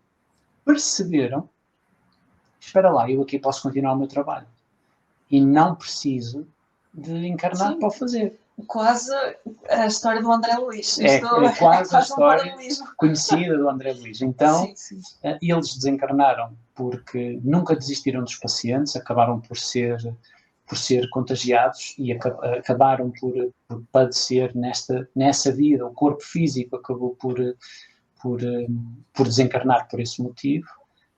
Speaker 4: perceberam, espera lá, eu aqui posso continuar o meu trabalho e não preciso de encarnar para o fazer.
Speaker 5: Quase a história do André Luís.
Speaker 4: É quase a história conhecida do André Luís. Então,
Speaker 5: sim.
Speaker 4: Eles desencarnaram porque nunca desistiram dos pacientes, acabaram por ser contagiados e acabaram por padecer nessa vida. O corpo físico acabou por desencarnar por esse motivo,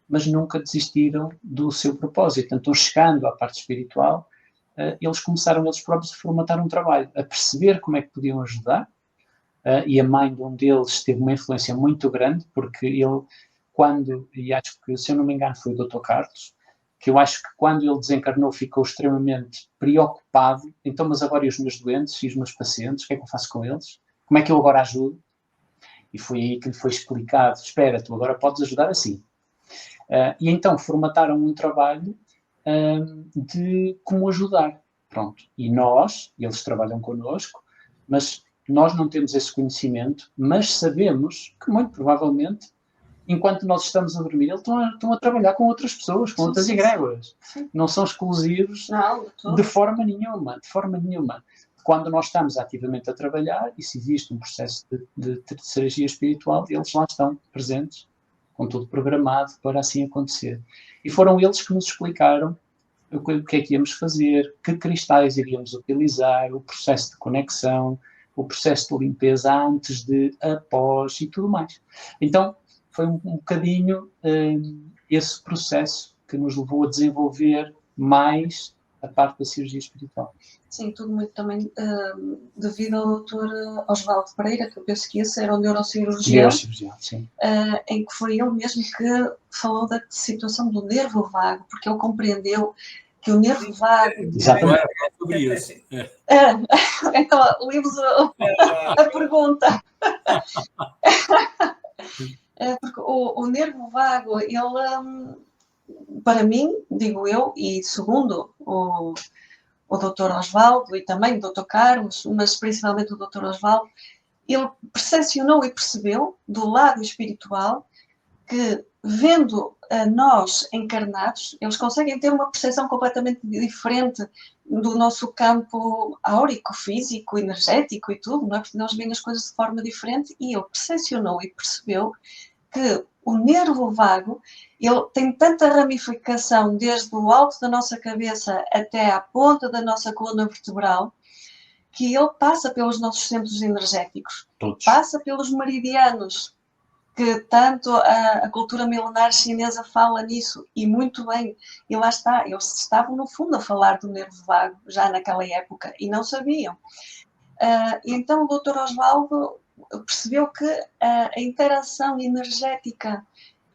Speaker 4: mas nunca desistiram do seu propósito. Então, chegando à parte espiritual, eles começaram eles próprios a formatar um trabalho, a perceber como é que podiam ajudar, e a mãe de um deles teve uma influência muito grande, porque e acho que, se eu não me engano, foi o Dr. Carlos, que eu acho que quando ele desencarnou ficou extremamente preocupado. Então, mas agora e os meus doentes e os meus pacientes, o que é que eu faço com eles? Como é que eu agora ajudo? E foi aí que lhe foi explicado, espera, tu agora podes ajudar assim. E então formataram um trabalho de como ajudar. Pronto. E eles trabalham connosco, mas nós não temos esse conhecimento, mas sabemos que muito provavelmente, enquanto nós estamos a dormir, eles estão a trabalhar com outras pessoas, com outras egrégoras. Não são exclusivos de forma nenhuma. Quando nós estamos ativamente a trabalhar, e se existe um processo de terceiragia espiritual, eles lá estão presentes, com tudo programado para assim acontecer. E foram eles que nos explicaram o que é que íamos fazer, que cristais iríamos utilizar, o processo de conexão, o processo de limpeza antes, após e tudo mais. Então, foi um bocadinho esse processo que nos levou a desenvolver mais a parte da cirurgia espiritual.
Speaker 5: Sim, tudo muito também devido ao Dr. Osvaldo Pereira, que eu penso que esse era o neurocirurgião,
Speaker 4: sim.
Speaker 5: Em que foi ele mesmo que falou da situação do nervo vago, porque ele compreendeu que o nervo vago...
Speaker 4: Exatamente.
Speaker 2: É sobre isso.
Speaker 5: Então, lemos a pergunta. Porque o nervo vago, ele, para mim, digo eu, e segundo o o Dr. Osvaldo e também o Dr. Carlos, mas principalmente o Dr. Osvaldo, ele percepcionou e percebeu do lado espiritual que, vendo a nós encarnados, eles conseguem ter uma percepção completamente diferente do nosso campo áurico, físico, energético e tudo, não é? Porque nós vemos as coisas de forma diferente, e ele percepcionou e percebeu que o nervo vago, ele tem tanta ramificação desde o alto da nossa cabeça até à ponta da nossa coluna vertebral, que ele passa pelos nossos centros energéticos,
Speaker 4: Todos.
Speaker 5: passa pelos meridianos, que tanto a cultura milenar chinesa fala nisso, e muito bem, e lá está, eles estavam no fundo a falar do nervo vago, já naquela época, e não sabiam. Então o Dr. Osvaldo percebeu que a interação energética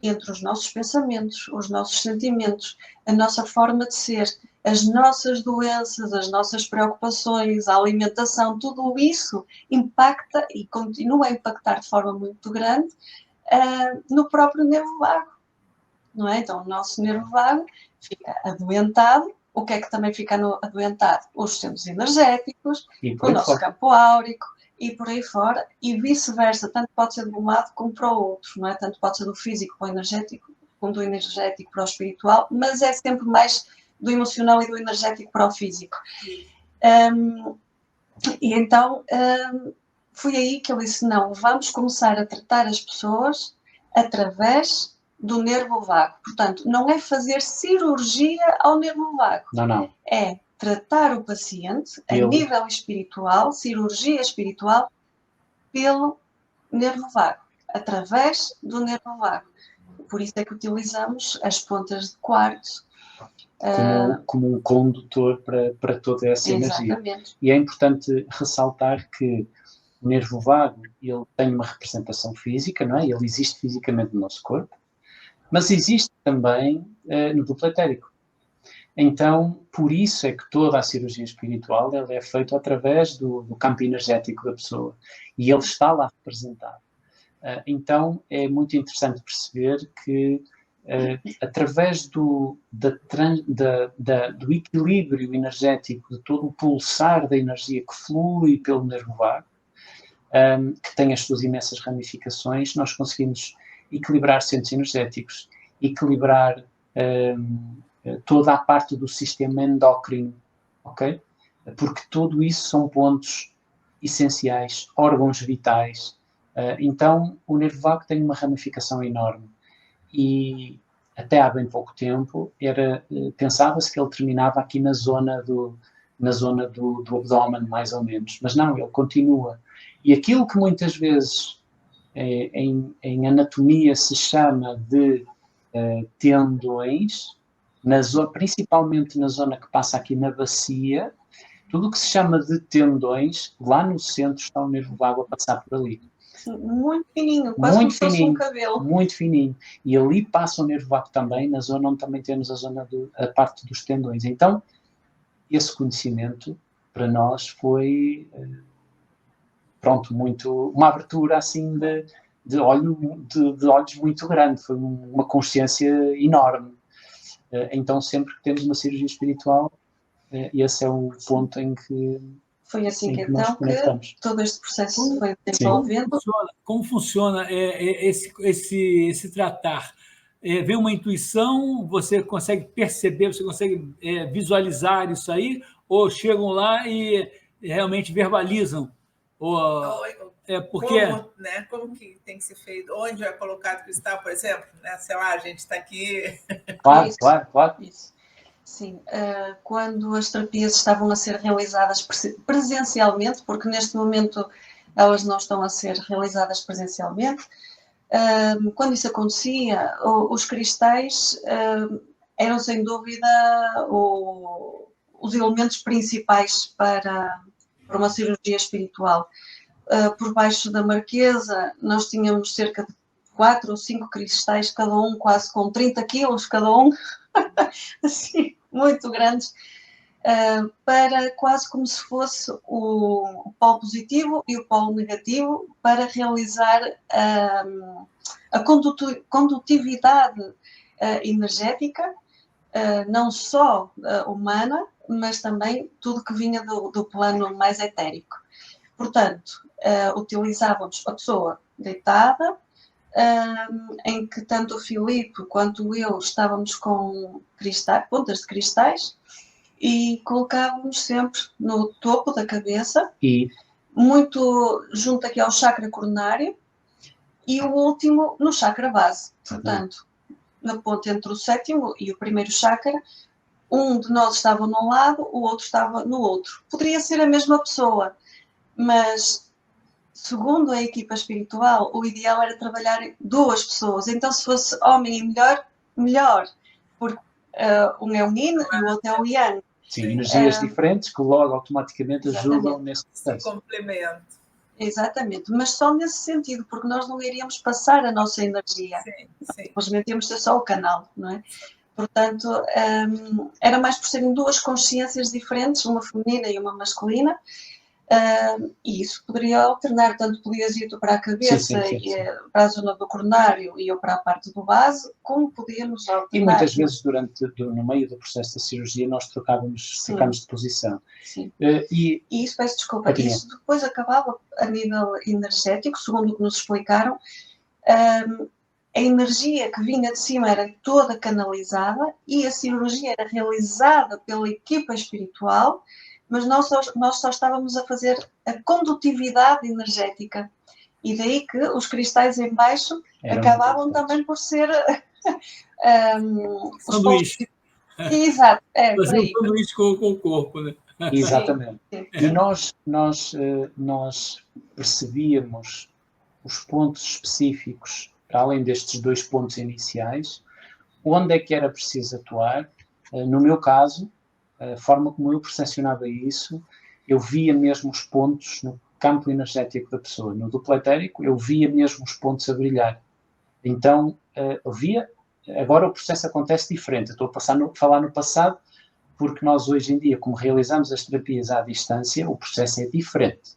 Speaker 5: entre os nossos pensamentos, os nossos sentimentos, a nossa forma de ser, as nossas doenças, as nossas preocupações, a alimentação, tudo isso impacta e continua a impactar de forma muito grande no próprio nervo vago, não é? Então o nosso nervo vago fica adoentado. O que é que também fica adoentado? Os centros energéticos, o nosso campo áurico e por aí fora, e vice-versa, tanto pode ser de um lado como para o outro, não é? Tanto pode ser do físico para o energético, como do energético para o espiritual, mas é sempre mais do emocional e do energético para o físico. E então foi aí que eu disse, não, vamos começar a tratar as pessoas através do nervo vago. Portanto, não é fazer cirurgia ao nervo vago.
Speaker 4: Não.
Speaker 5: É tratar o paciente a nível espiritual, cirurgia espiritual, pelo nervo vago, através do nervo vago. Por isso é que utilizamos as pontas de quartzo.
Speaker 4: Como um condutor para toda essa energia. E é importante ressaltar que o nervo vago, ele tem uma representação física, não é? Ele existe fisicamente no nosso corpo, mas existe também no duplo etérico. Então, por isso é que toda a cirurgia espiritual ela é feita através do campo energético da pessoa. E ele está lá representado. Então, é muito interessante perceber que, através do equilíbrio energético, de todo o pulsar da energia que flui pelo nervo vago, que tem as suas imensas ramificações, nós conseguimos equilibrar centros energéticos, equilibrar toda a parte do sistema endócrino, ok? Porque tudo isso são pontos essenciais, órgãos vitais. Então, o nervo vago tem uma ramificação enorme e até há bem pouco tempo pensava-se que ele terminava aqui na zona do abdômen, mais ou menos, mas não, ele continua. E aquilo que muitas vezes em anatomia se chama de tendões, principalmente na zona que passa aqui na bacia, tudo o que se chama de tendões, lá no centro está o nervo vago a passar por ali.
Speaker 5: Muito fininho, quase como se fosse um cabelo.
Speaker 4: Muito fininho. E ali passa o nervo vago também, na zona onde também temos a parte dos tendões. Então, esse conhecimento, para nós, foi, uma abertura assim de olhos muito grande. Foi uma consciência enorme. Então, sempre que temos uma cirurgia espiritual, esse é o ponto em que
Speaker 5: foi assim que então que todo este processo foi desenvolvendo.
Speaker 2: Como funciona esse tratar? Vem uma intuição, você consegue perceber, você consegue visualizar isso aí, ou chegam lá e realmente verbalizam?
Speaker 3: Porque... Como que tem que ser feito? Onde é colocado o cristal, por exemplo? Né? Sei lá, a gente está aqui...
Speaker 4: Claro.
Speaker 5: Isso. Sim, quando as terapias estavam a ser realizadas presencialmente, porque neste momento elas não estão a ser realizadas presencialmente, quando isso acontecia, os cristais eram sem dúvida os elementos principais para uma cirurgia espiritual. Por baixo da marquesa nós tínhamos cerca de 4 ou 5 cristais, cada um quase com 30 quilos, cada um, assim, muito grandes, para quase como se fosse o polo positivo e o polo negativo, para realizar a condutividade energética, não só humana, mas também tudo que vinha do plano mais etérico. Portanto, utilizávamos a pessoa deitada, em que tanto o Filipe quanto eu estávamos com pontas de cristais e colocávamos sempre no topo da cabeça,
Speaker 4: E
Speaker 5: muito junto aqui ao chakra coronário, e o último no chakra base. Portanto, na ponta entre o sétimo e o primeiro chakra, um de nós estava num lado, o outro estava no outro. Poderia ser a mesma pessoa, mas segundo a equipa espiritual, o ideal era trabalhar duas pessoas. Então, se fosse homem e mulher, melhor, porque um é o yin e o outro é o yang.
Speaker 4: sim, energias diferentes que logo automaticamente ajudam nesse
Speaker 3: Se
Speaker 4: processo.
Speaker 3: complemento.
Speaker 5: Exatamente, mas só nesse sentido, porque nós não iríamos passar a nossa energia.
Speaker 3: Sim, sim.
Speaker 5: Simplesmente íamos ser só o canal, não é? Portanto, era mais por serem duas consciências diferentes, uma feminina e uma masculina, e isso poderia alternar, tanto podias ir tu para a cabeça,
Speaker 4: Sim.
Speaker 5: e, para a zona do coronário e eu para a parte do base, como podíamos alternar.
Speaker 4: E muitas vezes no meio do processo da cirurgia nós trocámos de posição.
Speaker 5: Sim.
Speaker 4: E
Speaker 5: isso, peço desculpa,
Speaker 4: continua.
Speaker 5: Isso depois acabava a nível energético, segundo o que nos explicaram, a energia que vinha de cima era toda canalizada e a cirurgia era realizada pela equipa espiritual, mas nós só estávamos a fazer a condutividade energética. E daí que os cristais em baixo acabavam também por ser os
Speaker 2: sanduíche.
Speaker 5: Exato,
Speaker 2: Fazer um sanduíche com o corpo, né?
Speaker 4: Exatamente.
Speaker 5: Sim.
Speaker 4: E nós percebíamos os pontos específicos, para além destes 2 pontos iniciais, onde é que era preciso atuar. No meu caso, a forma como eu percepcionava isso, eu via mesmo os pontos no campo energético da pessoa. No duplo etérico, eu via mesmo os pontos a brilhar. Então, eu via. Agora o processo acontece diferente. Eu estou a falar no passado, porque nós hoje em dia, como realizamos as terapias à distância, o processo é diferente.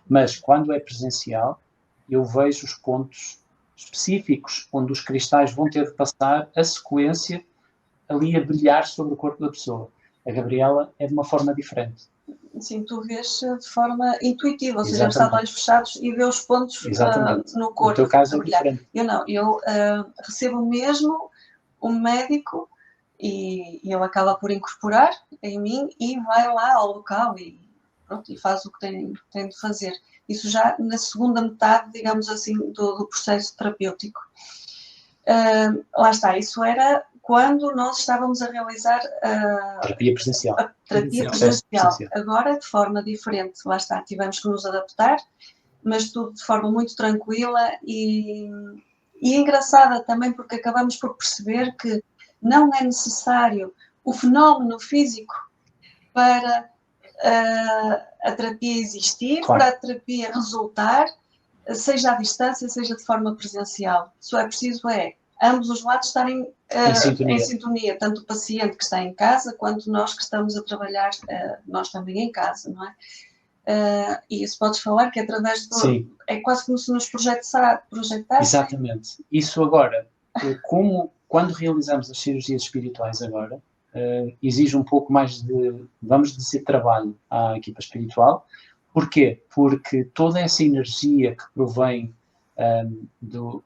Speaker 4: Mas quando é presencial, eu vejo os pontos específicos onde os cristais vão ter de passar a sequência ali a brilhar sobre o corpo da pessoa. A Gabriela é de uma forma diferente.
Speaker 5: Sim, tu vês de forma intuitiva, ou seja,
Speaker 4: Exatamente.
Speaker 5: está de olhos fechados e vê os pontos no corpo.
Speaker 4: No teu caso é diferente.
Speaker 5: Eu recebo mesmo um médico e ele acaba por incorporar em mim e vai lá ao local e faz o que tem de fazer. Isso já na segunda metade, digamos assim, do processo terapêutico. Lá está, isso era quando nós estávamos a realizar
Speaker 4: terapia presencial.
Speaker 5: A terapia presencial. Agora, de forma diferente, lá está, tivemos que nos adaptar, mas tudo de forma muito tranquila e engraçada também, porque acabamos por perceber que não é necessário o fenómeno físico para a terapia existir,
Speaker 4: claro,
Speaker 5: para a terapia resultar, seja à distância, seja de forma presencial. Só é preciso ambos os lados estarem em sintonia, tanto o paciente que está em casa, quanto nós que estamos a trabalhar, nós também em casa, não é? E isso podes falar que através do...
Speaker 4: Sim.
Speaker 5: É quase como se nos projetasse.
Speaker 4: Exatamente. Isso agora, quando realizamos as cirurgias espirituais agora, exige um pouco mais de, vamos dizer, trabalho à equipa espiritual. Porquê? Porque toda essa energia que provém,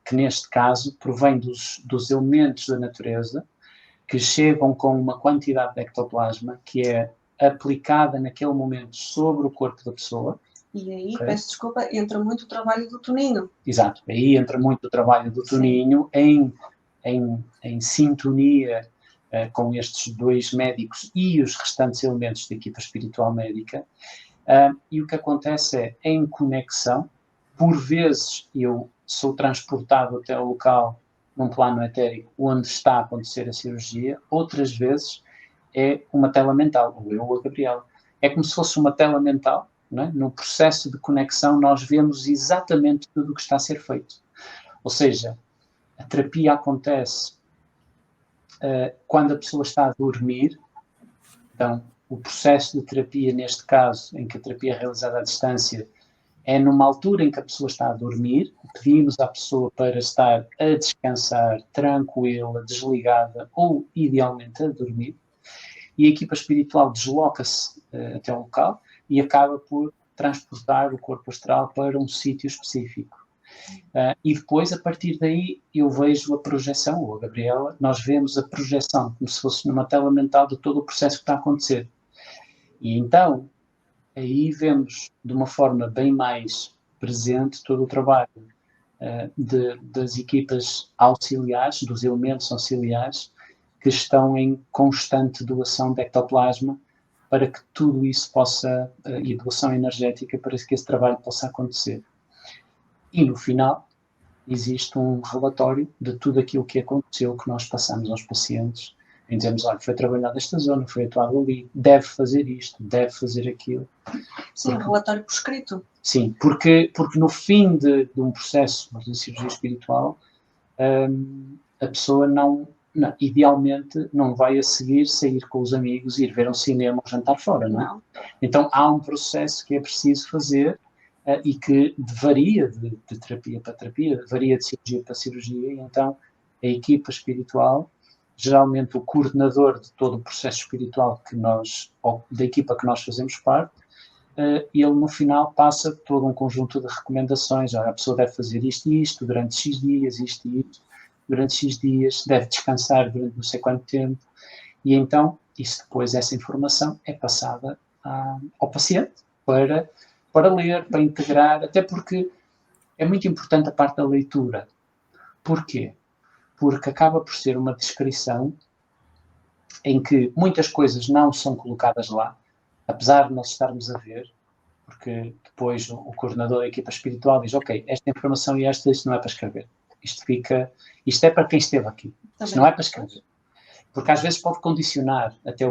Speaker 4: que neste caso provém dos elementos da natureza, que chegam com uma quantidade de ectoplasma que é aplicada naquele momento sobre o corpo da pessoa.
Speaker 5: E aí, peço desculpa, entra muito o trabalho do Toninho.
Speaker 4: Exato, aí entra muito o trabalho do Toninho em sintonia com estes 2 médicos e os restantes elementos da equipa espiritual médica. E o que acontece é, em conexão, por vezes eu sou transportado até o local num plano etérico onde está a acontecer a cirurgia, outras vezes é uma tela mental, ou eu ou a Gabriela. É como se fosse uma tela mental, não é? No processo de conexão nós vemos exatamente tudo o que está a ser feito. Ou seja, a terapia acontece quando a pessoa está a dormir. Então, o processo de terapia, neste caso, em que a terapia é realizada à distância, é numa altura em que a pessoa está a dormir. Pedimos à pessoa para estar a descansar, tranquila, desligada ou, idealmente, a dormir. e a equipa espiritual desloca-se até o local e acaba por transportar o corpo astral para um sítio específico. E depois, a partir daí, eu vejo a projeção, ou a Gabriela, nós vemos a projeção, como se fosse numa tela mental de todo o processo que está a acontecer. E então, aí vemos de uma forma bem mais presente todo o trabalho das equipas auxiliares, dos elementos auxiliares, que estão em constante doação de ectoplasma para que tudo isso possa, e doação energética, para que esse trabalho possa acontecer. E no final, existe um relatório de tudo aquilo que aconteceu, que nós passamos aos pacientes, em dizemos, olha, foi trabalhado esta zona, foi atuado ali, deve fazer isto, deve fazer aquilo.
Speaker 5: Sim, um relatório por escrito.
Speaker 4: Sim, porque no fim de um processo de cirurgia espiritual, a pessoa idealmente não vai a seguir sair com os amigos, ir ver um cinema ou jantar fora, não é?
Speaker 5: Não.
Speaker 4: Então há um processo que é preciso fazer e que varia de terapia para terapia, varia de cirurgia para cirurgia, e então a equipa espiritual, geralmente o coordenador de todo o processo espiritual da equipa que nós fazemos parte, ele no final passa todo um conjunto de recomendações. Olha, a pessoa deve fazer isto e isto durante X dias, isto e isto durante X dias, deve descansar durante não sei quanto tempo, e então essa informação é passada ao paciente para ler, para integrar, até porque é muito importante a parte da leitura. Porquê? Porque acaba por ser uma descrição em que muitas coisas não são colocadas lá, apesar de nós estarmos a ver, porque depois o coordenador da equipa espiritual diz, ok, esta informação e isto não é para escrever. Isto é para quem esteve aqui.
Speaker 5: Também.
Speaker 4: Isto não é para escrever. Porque às vezes pode condicionar até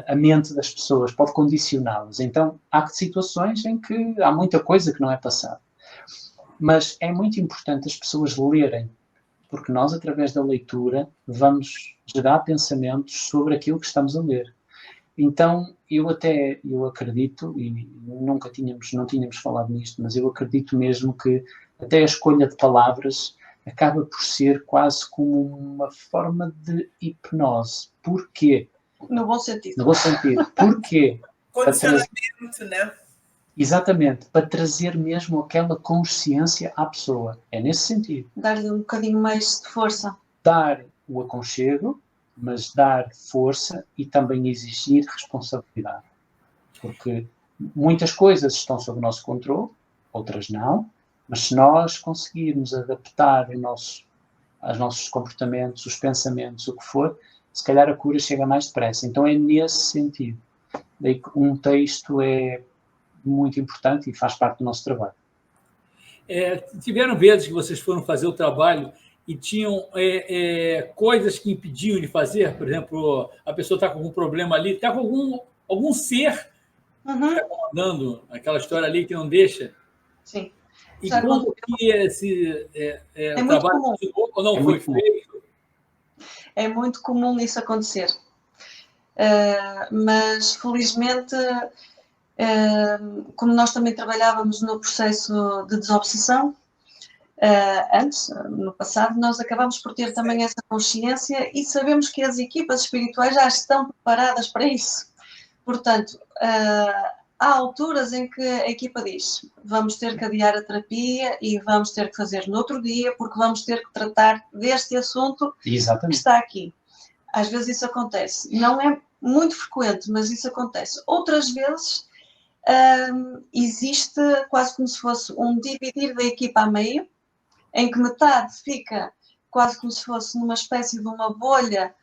Speaker 4: a mente das pessoas, pode condicioná-las. Então, há situações em que há muita coisa que não é passada. Mas é muito importante as pessoas lerem, porque nós, através da leitura, vamos gerar pensamentos sobre aquilo que estamos a ler. Então, eu acredito, e não tínhamos falado nisto, mas eu acredito mesmo que até a escolha de palavras acaba por ser quase como uma forma de hipnose. Porquê?
Speaker 5: No bom sentido.
Speaker 4: No bom sentido. Porquê?
Speaker 3: Condicionamento, né?
Speaker 4: Exatamente, para trazer mesmo aquela consciência à pessoa. É nesse sentido.
Speaker 5: Dar-lhe um bocadinho mais de força.
Speaker 4: Dar o aconchego, mas dar força e também exigir responsabilidade. Porque muitas coisas estão sob o nosso controle, outras não, mas se nós conseguirmos adaptar aos nossos comportamentos, os pensamentos, o que for, se calhar a cura chega mais depressa. Então é nesse sentido. Daí que um texto é muito importante e faz parte do nosso trabalho.
Speaker 2: Tiveram vezes que vocês foram fazer o trabalho e tinham coisas que impediam de fazer? Por exemplo, a pessoa está com algum problema ali, está com algum ser que está comandando aquela história ali que não deixa?
Speaker 5: Sim.
Speaker 2: E como que esse trabalho funcionou ou não foi feito?
Speaker 5: É muito comum isso acontecer. Mas, felizmente, como nós também trabalhávamos no processo de desobsessão, antes, no passado, nós acabamos por ter também essa consciência e sabemos que as equipas espirituais já estão preparadas para isso. Portanto, há alturas em que a equipa diz, vamos ter que adiar a terapia e vamos ter que fazer no outro dia, porque vamos ter que tratar deste assunto
Speaker 4: Exatamente.
Speaker 5: que está aqui. Às vezes isso acontece. Não é muito frequente, mas isso acontece. Outras vezes existe quase como se fosse um dividir da equipa a meio, em que metade fica quase como se fosse numa espécie de uma bolha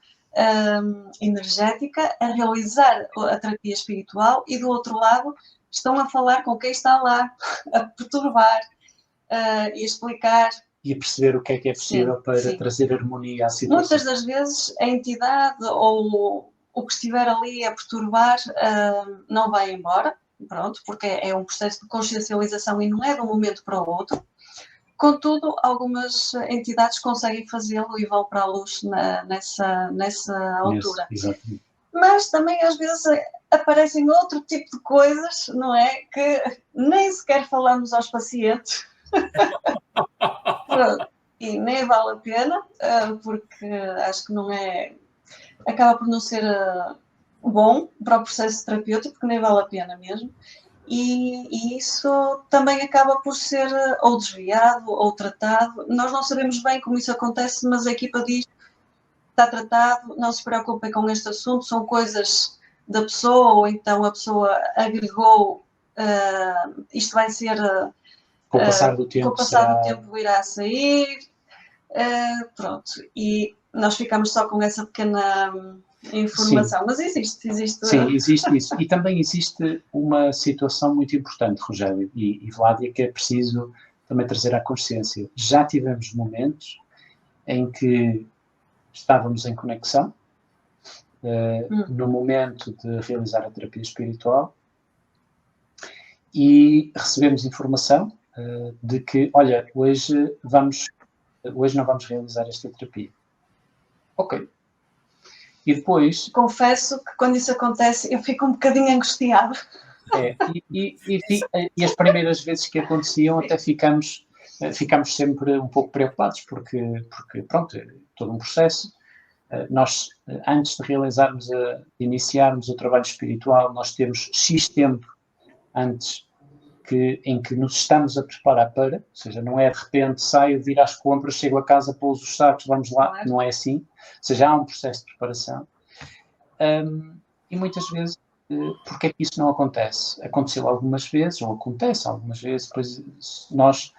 Speaker 5: energética a realizar a terapia espiritual e do outro lado estão a falar com quem está lá, a perturbar e a explicar.
Speaker 4: E a perceber o que é possível para trazer harmonia à situação.
Speaker 5: Muitas das vezes a entidade ou o que estiver ali a perturbar não vai embora, pronto, porque é um processo de consciencialização e não é de um momento para o outro. Contudo, algumas entidades conseguem fazê-lo e vão para a luz nessa altura.
Speaker 4: Exatamente.
Speaker 5: Mas também às vezes aparecem outro tipo de coisas, não é? Que nem sequer falamos aos pacientes. E nem vale a pena, porque acho que não é acaba por não ser bom para o processo terapêutico, porque nem vale a pena mesmo. E isso também acaba por ser ou desviado ou tratado. Nós não sabemos bem como isso acontece, mas a equipa diz: está tratado, não se preocupem com este assunto, são coisas da pessoa, ou então a pessoa agregou, isto vai ser...
Speaker 4: Com o passar do tempo,
Speaker 5: com o passar do tempo irá sair, pronto. E nós ficamos só com essa pequena informação. Sim. Mas existe.
Speaker 4: Sim, existe isso. E também existe uma situação muito importante, Rogério e Vládia, que é preciso também trazer à consciência. Já tivemos momentos em que estávamos em conexão, no momento de realizar a terapia espiritual, e recebemos informação de que, olha, hoje não vamos realizar esta terapia. Ok. E depois...
Speaker 5: Confesso que quando isso acontece eu fico um bocadinho angustiada.
Speaker 4: E as primeiras vezes que aconteciam até ficamos sempre um pouco preocupados, porque pronto, é todo um processo. Nós, antes de iniciarmos o trabalho espiritual, nós temos X tempo antes em que nos estamos a preparar para, ou seja, não é de repente saio, vir às compras, chego a casa, pouso os sacos, vamos lá, não é assim. Ou seja, há um processo de preparação. E muitas vezes, porque é que isso não acontece? Aconteceu algumas vezes, ou acontece algumas vezes, depois nós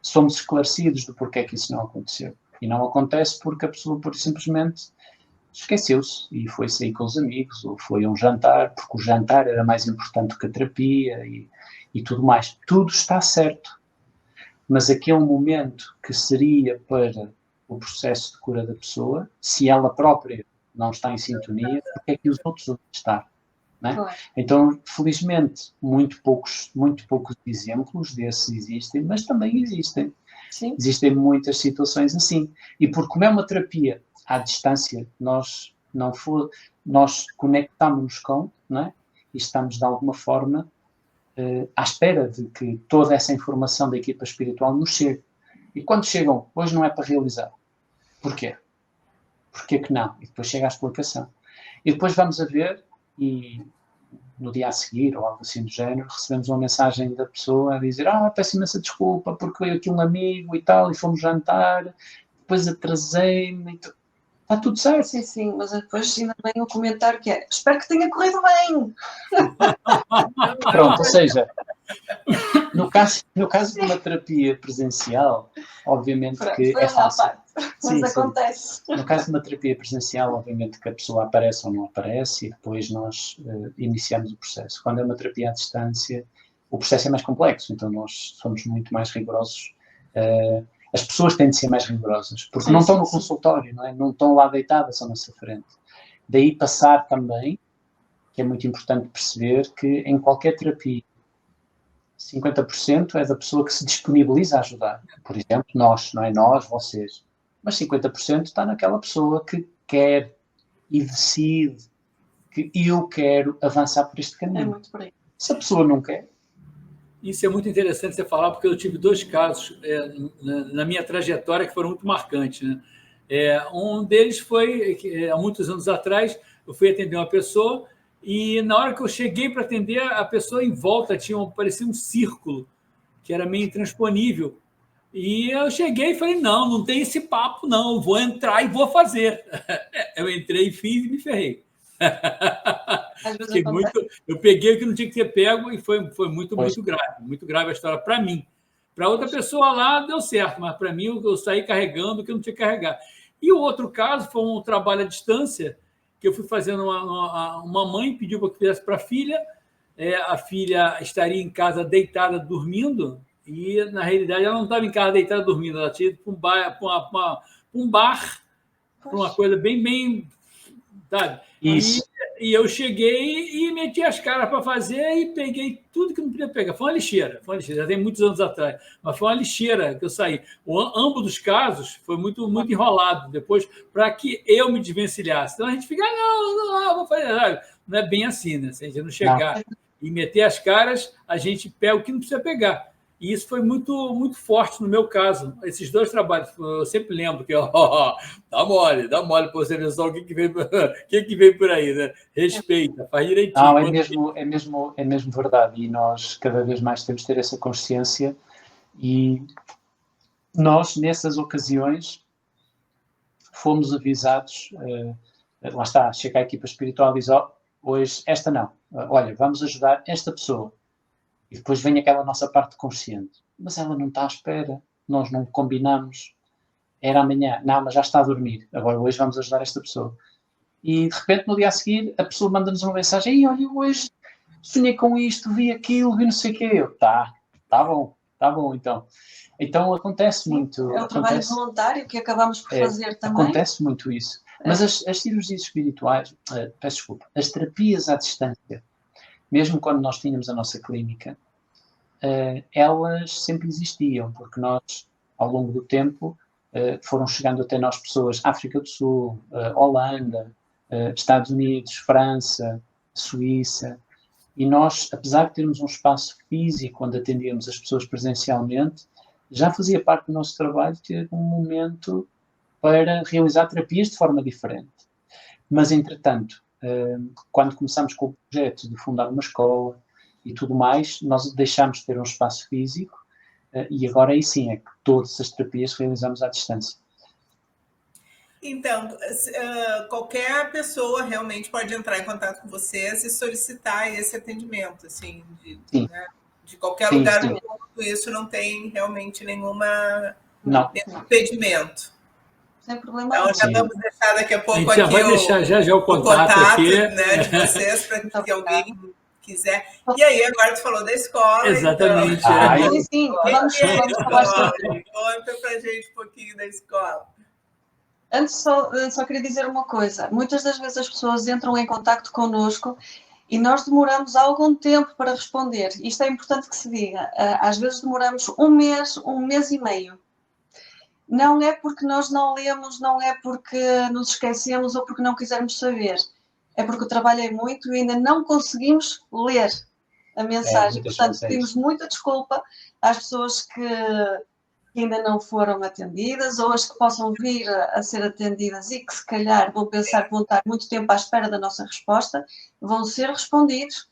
Speaker 4: somos esclarecidos do porquê é que isso não aconteceu. E não acontece porque a pessoa, por simplesmente, esqueceu-se e foi sair com os amigos, ou foi a um jantar, porque o jantar era mais importante que a terapia e tudo mais. Tudo está certo. Mas aquele momento que seria para o processo de cura da pessoa, se ela própria não está em sintonia, porque é que os outros vão estar? Não é? Claro. Então, felizmente, muito poucos exemplos desses existem, mas também existem. Sim. Existem muitas situações assim. E porque como é uma terapia à distância, nós conectamos-nos com, não é? E estamos, de alguma forma, à espera de que toda essa informação da equipa espiritual nos chegue. E quando chegam, hoje não é para realizar. Porquê? Porquê que não? E depois chega a explicação. E depois vamos a ver, e no dia a seguir, ou algo assim do género, recebemos uma mensagem da pessoa a dizer: peço imensa desculpa, porque veio aqui um amigo e tal, e fomos jantar, depois atrasei-me, está tudo certo.
Speaker 5: Sim, mas depois ainda vem o comentário que é: espero que tenha corrido bem.
Speaker 4: Pronto, ou seja, no caso de uma terapia presencial, obviamente que é fácil.
Speaker 5: Mas acontece.
Speaker 4: No caso de uma terapia presencial, obviamente que a pessoa aparece ou não aparece e depois nós iniciamos o processo. Quando é uma terapia à distância, o processo é mais complexo, então nós somos muito mais rigorosos. As pessoas têm de ser mais rigorosas, porque não estão no consultório, não é? Não estão lá deitadas à nossa frente. Daí passar também, que é muito importante perceber que em qualquer terapia, 50% é da pessoa que se disponibiliza a ajudar. Por exemplo, nós, não é nós, vocês. Mas 50% está naquela pessoa que quer e decide que eu quero avançar por este caminho.
Speaker 5: É muito por aí.
Speaker 4: Se a pessoa não quer...
Speaker 2: Isso é muito interessante você falar, porque eu tive 2 casos na minha trajetória que foram muito marcantes. Né? Um deles foi, há muitos anos atrás, eu fui atender uma pessoa e na hora que eu cheguei para atender, a pessoa em volta parecia um círculo, que era meio intransponível. E eu cheguei e falei: não tem esse papo, não, eu vou entrar e vou fazer. Eu entrei, fiz e me ferrei. Eu peguei o que não tinha que ter pego e foi muito grave a história para mim. Para outra pessoa lá deu certo, mas para mim eu saí carregando o que eu não tinha que carregar. E o outro caso foi um trabalho à distância, que eu fui fazendo, uma mãe pediu para que fizesse para a filha, a filha estaria em casa deitada, dormindo, e na realidade ela não estava em casa deitada, dormindo, ela tinha ido para um bar, para uma coisa bem, sabe?
Speaker 4: Isso.
Speaker 2: E eu cheguei e meti as caras para fazer e peguei tudo que não podia pegar. Foi uma lixeira, já tem muitos anos atrás, mas foi uma lixeira que eu saí. Ambos dos casos foi muito enrolado depois para que eu me desvencilhasse. Então a gente fica: não, vou fazer. Não é bem assim, né? Se a gente não chegar e meter as caras, a gente pega o que não precisa pegar. E isso foi muito, muito forte no meu caso. Esses 2 trabalhos, eu sempre lembro que dá mole para você ver só o que vem por aí, né? Respeita, faz direitinho.
Speaker 4: Não, é mesmo verdade. E nós cada vez mais temos de ter essa consciência. E nós, nessas ocasiões, fomos avisados, lá está, chega a equipa espiritual e diz, hoje, esta não. Olha, vamos ajudar esta pessoa. E depois vem aquela nossa parte consciente. Mas ela não está à espera. Nós não combinamos. Era amanhã. Não, mas já está a dormir. Agora, hoje vamos ajudar esta pessoa. E, de repente, no dia a seguir, a pessoa manda-nos uma mensagem. Ei, olha, hoje sonhei com isto, vi aquilo, vi não sei o quê. Eu, tá bom, então. Então, acontece muito.
Speaker 5: É o trabalho voluntário que acabamos por fazer também.
Speaker 4: Acontece muito isso. Mas as cirurgias espirituais, peço desculpa, as terapias à distância, mesmo quando nós tínhamos a nossa clínica, elas sempre existiam, porque nós, ao longo do tempo, foram chegando até nós pessoas, África do Sul, Holanda, Estados Unidos, França, Suíça, e nós, apesar de termos um espaço físico onde atendíamos as pessoas presencialmente, já fazia parte do nosso trabalho ter um momento para realizar terapias de forma diferente. Mas, entretanto, quando começámos com o projeto de fundar uma escola e tudo mais, nós deixámos de ter um espaço físico e agora aí sim é que todas as terapias realizamos à distância.
Speaker 3: Então, qualquer pessoa realmente pode entrar em contato com vocês e solicitar esse atendimento, assim, de qualquer lugar do mundo, isso não tem realmente nenhum impedimento.
Speaker 5: Sem problema.
Speaker 3: Então, já vamos deixar daqui a pouco aqui
Speaker 2: já vai deixar já o contato aqui,
Speaker 3: né, de vocês, para que alguém quiser. E aí, agora tu falou da escola.
Speaker 2: Exatamente.
Speaker 3: Então,
Speaker 5: sim, vamos falar sobre.
Speaker 3: Conta pra gente um pouquinho da escola.
Speaker 5: Antes, só queria dizer uma coisa. Muitas das vezes as pessoas entram em contacto connosco e nós demoramos algum tempo para responder. Isto é importante que se diga. Às vezes demoramos um mês e meio. Não é porque nós não lemos, não é porque nos esquecemos ou porque não quisermos saber. É porque eu trabalhei muito e ainda não conseguimos ler a mensagem. Portanto, pedimos muita desculpa às pessoas que ainda não foram atendidas ou as que possam vir a ser atendidas e que se calhar vão pensar que vão estar muito tempo à espera da nossa resposta, vão ser respondidos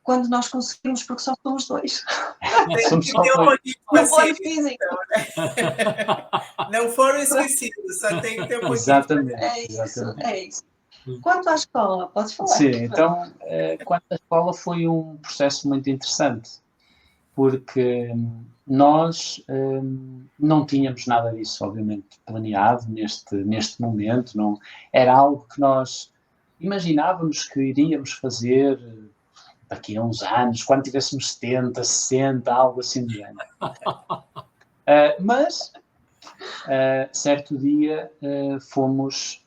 Speaker 5: quando nós conseguimos, porque só somos 2.
Speaker 3: Tem que ter um pouquinho de
Speaker 5: paciência.
Speaker 3: Não foram esquecidos, só tem que ter um pouquinho.
Speaker 4: Exatamente.
Speaker 5: É isso. Quanto à escola, podes falar?
Speaker 4: Sim, então, quanto à escola foi um processo muito interessante, porque nós não tínhamos nada disso, obviamente, planeado neste momento. Não, era algo que nós imaginávamos que iríamos fazer daqui a uns anos, quando tivéssemos 70, 60, algo assim do género. Mas, certo dia, fomos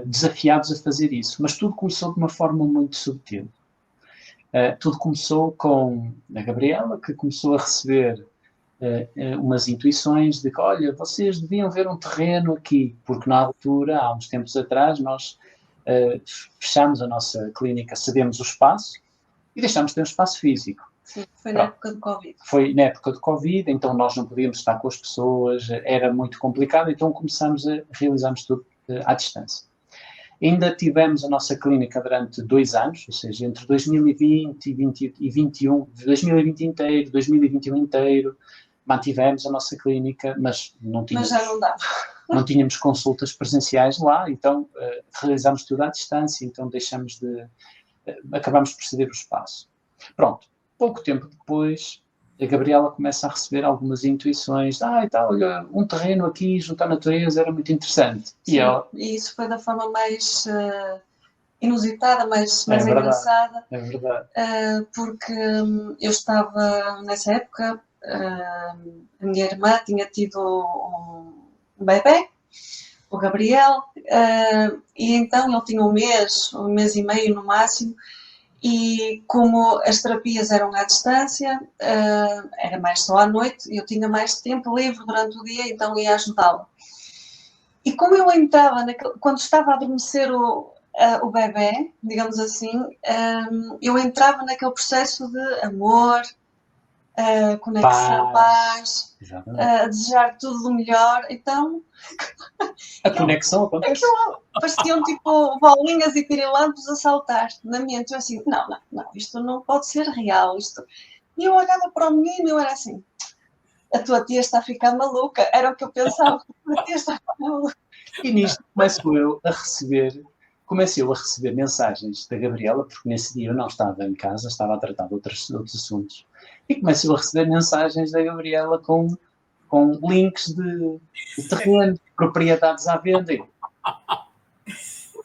Speaker 4: desafiados a fazer isso. Mas tudo começou de uma forma muito subtil. Tudo começou com a Gabriela, que começou a receber umas intuições de que, olha, vocês deviam ver um terreno aqui, porque na altura, há uns tempos atrás, nós fechámos a nossa clínica, cedemos o espaço e deixámos de ter um espaço físico.
Speaker 5: Sim, foi na época do Covid.
Speaker 4: Foi na época do Covid, então nós não podíamos estar com as pessoas, era muito complicado, então realizamos tudo à distância. Ainda tivemos a nossa clínica durante 2 anos, ou seja, entre 2020 e 2021, 2020 inteiro, 2021 inteiro, mantivemos a nossa clínica, mas não tínhamos,
Speaker 5: mas já não dava.
Speaker 4: Não tínhamos consultas presenciais lá, então realizámos tudo à distância, então acabámos por ceder o espaço. Pronto, pouco tempo depois, a Gabriela começa a receber algumas intuições, olha, um terreno aqui junto à natureza era muito interessante.
Speaker 5: Sim, e isso foi da forma mais inusitada, mais engraçada.
Speaker 4: É verdade.
Speaker 5: Porque eu estava, nessa época, a minha irmã tinha tido um bebê, o Gabriel, e então ele tinha um mês e meio no máximo, e como as terapias eram à distância, era mais só à noite, eu tinha mais tempo livre durante o dia, então ia ajudá-lo. E como eu entrava, quando estava a adormecer o bebê, digamos assim, eu entrava naquele processo de amor, conexão, paz,
Speaker 4: Exatamente.
Speaker 5: a desejar tudo do melhor. Então,
Speaker 4: A conexão acontece.
Speaker 5: pareciam tipo bolinhas e pirilampos a saltar na mente. Eu assim, não, isto não pode ser real. E eu olhava para o menino e eu era assim, a tua tia está a ficar maluca. Era o que eu pensava, a tua tia está a ficar maluca.
Speaker 4: E nisto comecei eu a receber mensagens da Gabriela, porque nesse dia eu não estava em casa, estava a tratar de outros assuntos. E comecei a receber mensagens da Gabriela com links de terreno, propriedades à venda. Eu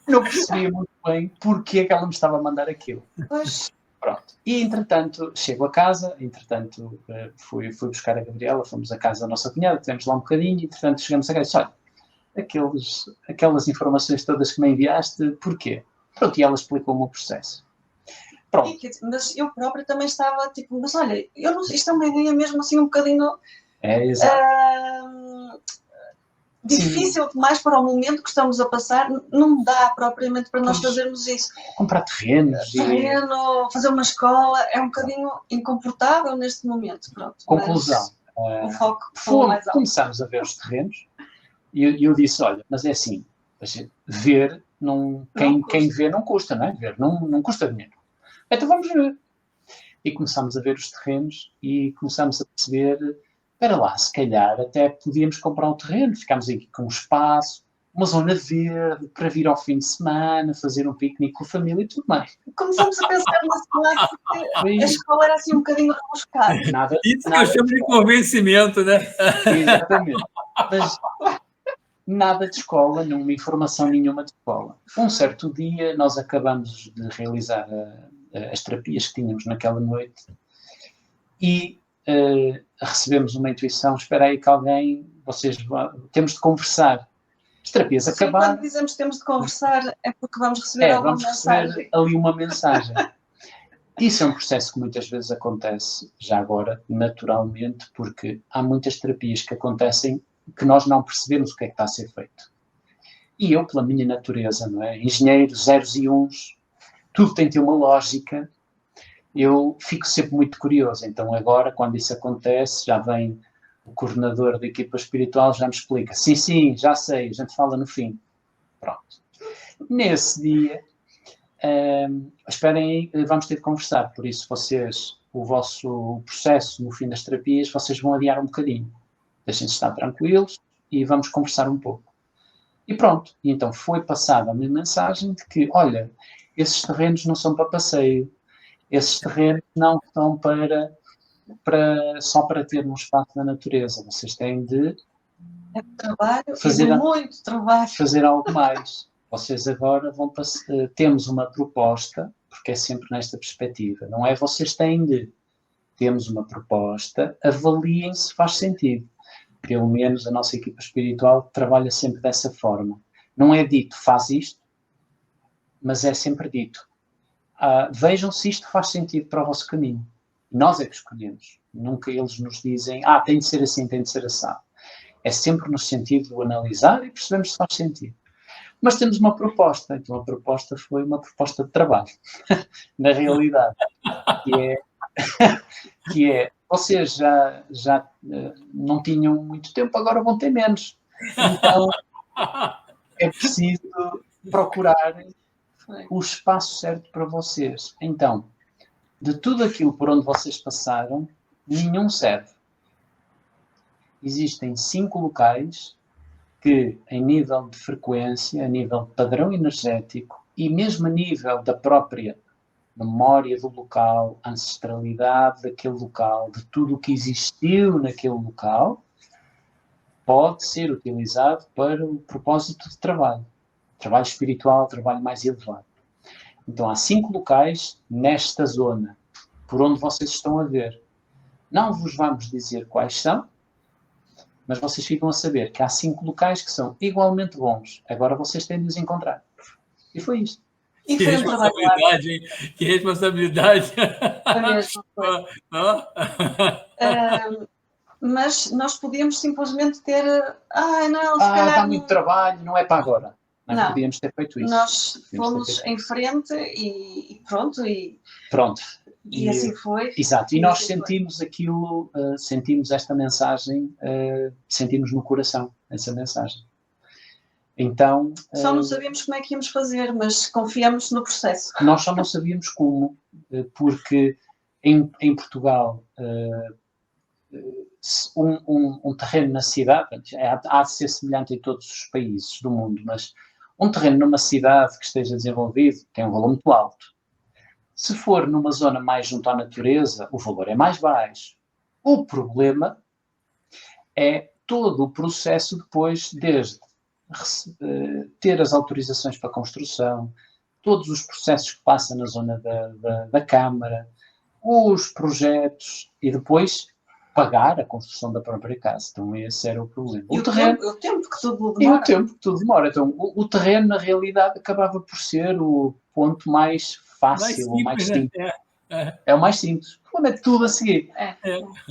Speaker 4: não percebia muito bem porque é que ela me estava a mandar aquilo.
Speaker 5: Pois,
Speaker 4: Pronto. E, entretanto, chego a casa, fui buscar a Gabriela, fomos à casa da nossa cunhada, tivemos lá um bocadinho, entretanto, chegamos a casa e disse, olha, aquelas informações todas que me enviaste, porquê? Pronto, e ela explicou-me o processo. Pronto.
Speaker 5: mas eu própria também estava tipo, mas olha, eu não sei, isto é uma ideia mesmo assim um bocadinho difícil demais para o momento que estamos a passar, não dá propriamente para nós fazermos isso.
Speaker 4: Comprar terrenos.
Speaker 5: Fazer uma escola, é um bocadinho incomportável neste momento. Pronto,
Speaker 4: conclusão.
Speaker 5: O foco foi mais alto.
Speaker 4: Começámos a ver os terrenos e eu disse, olha, mas é assim, ver, quem vê não custa, não é? Ver não custa dinheiro. Então vamos ver. E começámos a ver os terrenos e começámos a perceber, espera lá, se calhar até podíamos comprar um terreno, ficámos aqui com um espaço, uma zona verde, para vir ao fim de semana, fazer um piquenique com a família e tudo mais.
Speaker 5: Começamos a pensar nesse lado, porque a escola era assim um bocadinho rebuscada.
Speaker 2: Isso que eu chamo de convencimento, né?
Speaker 4: Exatamente. Mas nada de escola, nenhuma informação nenhuma de escola. Um certo dia, nós acabamos de realizar as terapias que tínhamos naquela noite e recebemos uma intuição, espera aí que temos de conversar. As terapias acabaram.
Speaker 5: Quando dizemos que temos de conversar é porque vamos receber alguma mensagem.
Speaker 4: Receber ali uma mensagem. Isso é um processo que muitas vezes acontece, já agora, naturalmente, porque há muitas terapias que acontecem que nós não percebemos o que é que está a ser feito. E eu, pela minha natureza, não é? Engenheiro, zeros e uns, tudo tem de ter uma lógica, eu fico sempre muito curioso. Então agora, quando isso acontece, já vem o coordenador da equipa espiritual, já me explica. Sim, já sei, a gente fala no fim. Pronto. Nesse dia, esperem aí, vamos ter de conversar. Por isso, o vosso processo no fim das terapias, vocês vão adiar um bocadinho. Deixem-se estar tranquilos e vamos conversar um pouco. E pronto. E então foi passada a minha mensagem de que, olha, esses terrenos não são para passeio. Esses terrenos não são só para ter um espaço na natureza. Vocês têm de
Speaker 5: muito trabalho.
Speaker 4: Fazer algo mais. Vocês agora temos uma proposta, porque é sempre nesta perspectiva. Não é vocês têm de. Temos uma proposta, avaliem se faz sentido. Pelo menos a nossa equipa espiritual trabalha sempre dessa forma. Não é dito, faz isto, mas é sempre dito. Vejam se isto faz sentido para o vosso caminho. Nós é que escolhemos. Nunca eles nos dizem, tem de ser assim, tem de ser assado. É sempre no sentido de analisar e percebemos se faz sentido. Mas temos uma proposta. Então a proposta foi uma proposta de trabalho. Na realidade. Que é vocês já não tinham muito tempo, agora vão ter menos. Então é preciso procurar o espaço certo para vocês. Então, de tudo aquilo por onde vocês passaram, nenhum serve. Existem 5 locais que, em nível de frequência, a nível de padrão energético e mesmo a nível da própria memória do local, ancestralidade daquele local, de tudo o que existiu naquele local, pode ser utilizado para o propósito de trabalho espiritual, trabalho mais elevado. Então há 5 locais nesta zona, por onde vocês estão a ver. Não vos vamos dizer quais são, mas vocês ficam a saber que há 5 locais que são igualmente bons. Agora vocês têm de os encontrar. E foi isto.
Speaker 5: E
Speaker 2: que responsabilidade, hein? Que responsabilidade.
Speaker 5: Foi mesmo. Mas nós podíamos simplesmente ter...
Speaker 4: dá muito trabalho, não é para agora. Não podíamos ter feito isso.
Speaker 5: Nós fomos em frente e pronto.
Speaker 4: Pronto.
Speaker 5: E assim foi.
Speaker 4: Exato, e nós sentimos aquilo, sentimos esta mensagem, sentimos no coração essa mensagem. Então...
Speaker 5: Só não sabíamos como é que íamos fazer, mas confiamos no processo.
Speaker 4: Nós só não sabíamos como, porque em Portugal um terreno na cidade, há de ser semelhante em todos os países do mundo, mas um terreno numa cidade que esteja desenvolvido tem um valor muito alto. Se for numa zona mais junto à natureza, o valor é mais baixo. O problema é todo o processo depois, desde ter as autorizações para construção, todos os processos que passam na zona da Câmara, os projetos e depois pagar a construção da própria casa. Então esse era o problema.
Speaker 5: E o tempo que tudo demora.
Speaker 4: E o tempo que tudo demora. Então o terreno, na realidade, acabava por ser o ponto mais fácil, o mais simples. É o mais simples. O problema é tudo a seguir.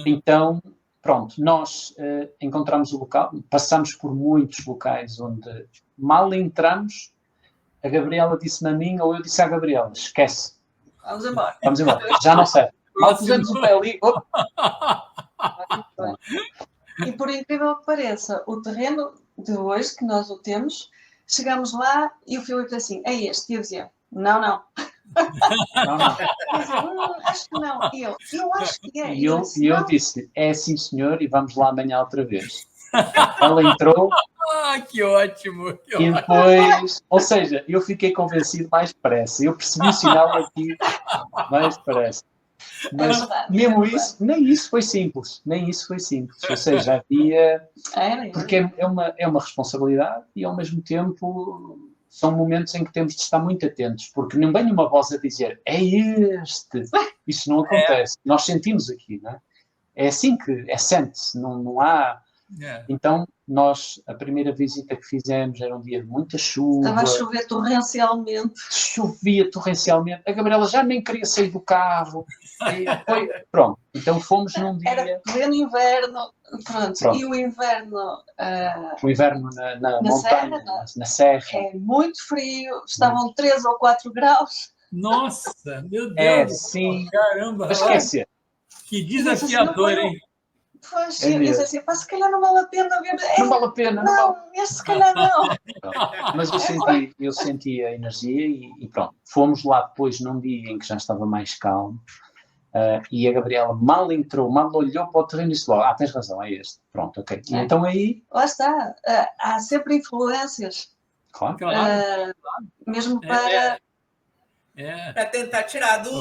Speaker 4: Então, pronto, nós encontramos o local, passamos por muitos locais onde mal entramos, a Gabriela disse-me a mim, ou eu disse à Gabriela, esquece.
Speaker 5: Vamos embora.
Speaker 4: Vamos embora. Já não serve. Mal pusemos o pé ali.
Speaker 5: E por incrível que pareça, o terreno de hoje, que nós o temos, chegamos lá e o Filipe disse assim, é este. E eu dizia, não.
Speaker 4: Não.
Speaker 5: Acho que não. E eu acho que é.
Speaker 4: E eu disse, é sim senhor, e vamos lá amanhã outra vez. Ela entrou.
Speaker 2: Que ótimo!
Speaker 4: E depois, ou seja, eu fiquei convencido mais depressa. Eu percebi o sinal aqui mais depressa. Mas mesmo isso, nem isso foi simples. Ou seja, havia... Porque é uma responsabilidade e ao mesmo tempo são momentos em que temos de estar muito atentos, porque não vem uma voz a dizer, é este. Isso não acontece. Nós sentimos aqui, não é? É assim que sente-se, não há... Então, nós, a primeira visita que fizemos era um dia de muita chuva.
Speaker 5: Estava a chover torrencialmente.
Speaker 4: Chovia torrencialmente. A Gabriela já nem queria sair do carro. Pronto, então fomos num dia...
Speaker 5: Era pleno inverno. Pronto. E o inverno...
Speaker 4: o inverno na montanha, na serra.
Speaker 5: É muito frio. Estavam 3 ou 4 graus.
Speaker 2: Nossa, meu Deus!
Speaker 4: Sim.
Speaker 2: Caramba!
Speaker 4: Mas esquece.
Speaker 2: Que desafiador, hein?
Speaker 5: Pois, eu disse assim, se calhar não vale a pena ver.
Speaker 4: Não vale a pena.
Speaker 5: Não, este se calhar não.
Speaker 4: Mas eu senti a energia e pronto. Fomos lá depois num dia em que já estava mais calmo e a Gabriela mal entrou, mal olhou para o terreno e disse logo, tens razão, é este. Pronto, ok. E então aí...
Speaker 5: Lá está. Há sempre influências.
Speaker 4: Claro.
Speaker 5: Mesmo para...
Speaker 3: Para tentar tirar do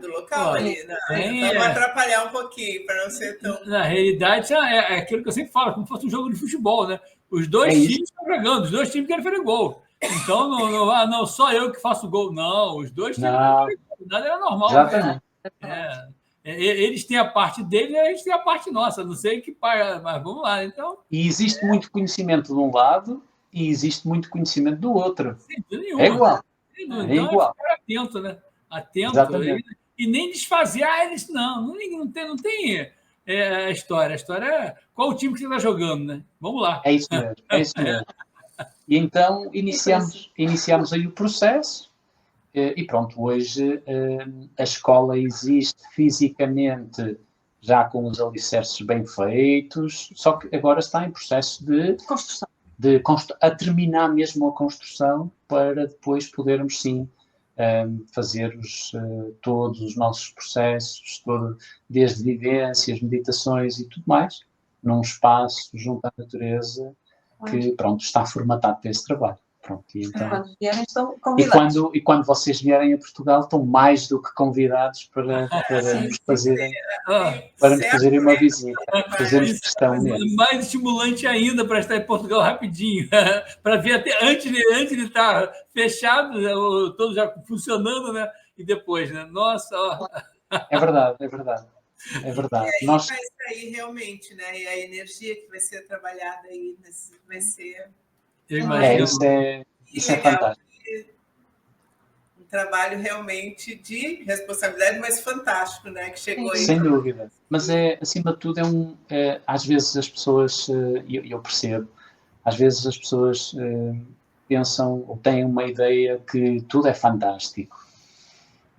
Speaker 3: local ali, né? Então vai atrapalhar um pouquinho, para não ser tão...
Speaker 2: Na realidade, é aquilo que eu sempre falo, como se fosse um jogo de futebol, né? Os dois times estão jogando, os dois times querem fazer gol. Então, não só eu que faço gol, não. Os dois times querem fazer gol. Nada era normal.
Speaker 4: Exatamente.
Speaker 2: Né? Eles têm a parte deles e a gente tem a parte nossa. Não sei que pai, mas vamos lá. Então...
Speaker 4: E existe muito conhecimento de um lado e existe muito conhecimento do outro.
Speaker 2: Sem dúvida nenhuma.
Speaker 4: É igual.
Speaker 2: Então,
Speaker 4: igual.
Speaker 2: Ficar atento, né?
Speaker 4: Exatamente.
Speaker 2: E nem desfazer, eles não tem a história. A história é qual o time que você está jogando, né? Vamos lá.
Speaker 4: É isso mesmo. E então iniciamos aí o processo e pronto, hoje a escola existe fisicamente já com os alicerces bem feitos, só que agora está em processo de
Speaker 5: construção.
Speaker 4: A terminar mesmo a construção para depois podermos, sim, fazer todos os nossos processos, desde vivências, meditações e tudo mais, num espaço junto à natureza que, pronto, está formatado para esse trabalho. Pronto, e então,
Speaker 5: quando vierem estão convidados.
Speaker 4: E quando vocês vierem a Portugal estão mais do que convidados para nos fazerem uma visita. Fazemos questão mesmo.
Speaker 2: Mais estimulante ainda para estar em Portugal rapidinho, para ver até antes de estar fechado, todo já funcionando, né? E depois, né? Nossa!
Speaker 4: É verdade. É verdade.
Speaker 3: E aí vai sair realmente, né? E a energia que vai ser trabalhada aí vai ser...
Speaker 2: Eu imagino.
Speaker 4: Isso é fantástico.
Speaker 3: Um trabalho realmente de responsabilidade, mas fantástico, né? Que chegou aí.
Speaker 4: Sem dúvida. Mas acima de tudo, às vezes as pessoas, eu percebo, às vezes as pessoas pensam ou têm uma ideia que tudo é fantástico.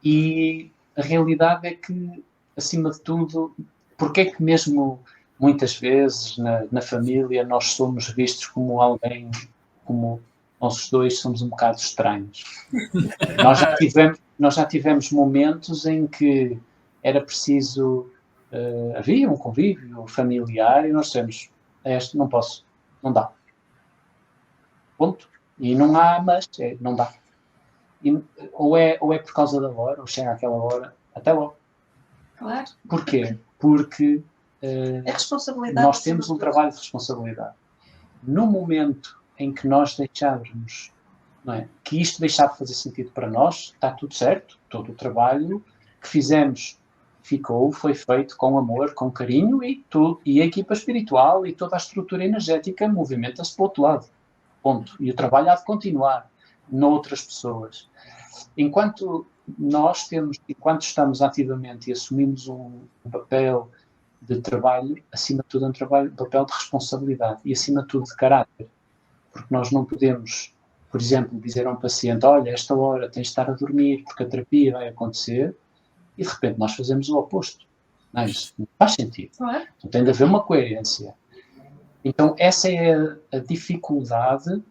Speaker 4: E a realidade é que, acima de tudo, porque é que mesmo muitas vezes na família nós somos vistos como alguém, como nós dois somos um bocado estranhos. Nós já tivemos momentos em que era preciso, havia um convívio familiar e nós dissemos, não posso, não dá. Ponto. E não há, mas não dá. E, ou é por causa da hora, ou chega àquela hora, até logo.
Speaker 5: Claro.
Speaker 4: Porquê? Porque
Speaker 5: É responsabilidade.
Speaker 4: nós temos um trabalho de responsabilidade. No momento em que nós deixarmos, não é, que isto deixar de fazer sentido para nós, está tudo certo, todo o trabalho que fizemos foi feito com amor, com carinho e a equipa espiritual e toda a estrutura energética movimenta-se para o outro lado. Ponto. E o trabalho há de continuar noutras pessoas. Enquanto estamos ativamente e assumimos um papel de trabalho, acima de tudo é um papel de responsabilidade e acima de tudo de caráter. Porque nós não podemos, por exemplo, dizer a um paciente, olha, esta hora tens de estar a dormir porque a terapia vai acontecer, e de repente nós fazemos o oposto. Não, isso não faz sentido. Então tem de haver uma coerência. Então essa é a dificuldade,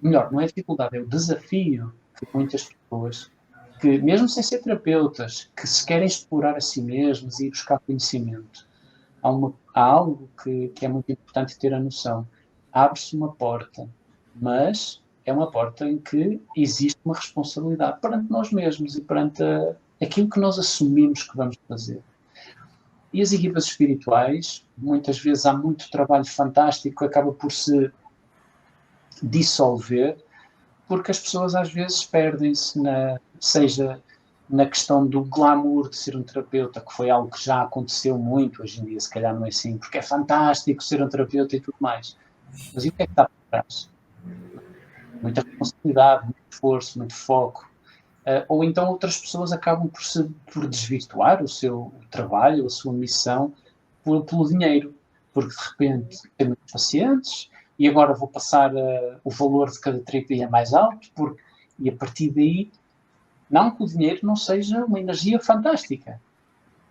Speaker 4: melhor, não é a dificuldade, é o desafio que muitas pessoas, que mesmo sem ser terapeutas, que se querem explorar a si mesmos e buscar conhecimento, há algo que é muito importante ter a noção. Abre-se uma porta, mas é uma porta em que existe uma responsabilidade perante nós mesmos e perante aquilo que nós assumimos que vamos fazer. E as equipas espirituais, muitas vezes há muito trabalho fantástico que acaba por se dissolver, porque as pessoas às vezes perdem-se, seja na questão do glamour de ser um terapeuta, que foi algo que já aconteceu muito, hoje em dia se calhar não é assim, porque é fantástico ser um terapeuta e tudo mais. Mas e o que é que está por trás? Muita responsabilidade, muito esforço, muito foco. Ou então outras pessoas acabam por desvirtuar o seu trabalho, a sua missão, pelo dinheiro. Porque de repente tem muitos pacientes e agora vou passar o valor de cada terapia mais alto, e a partir daí, não que o dinheiro não seja uma energia fantástica,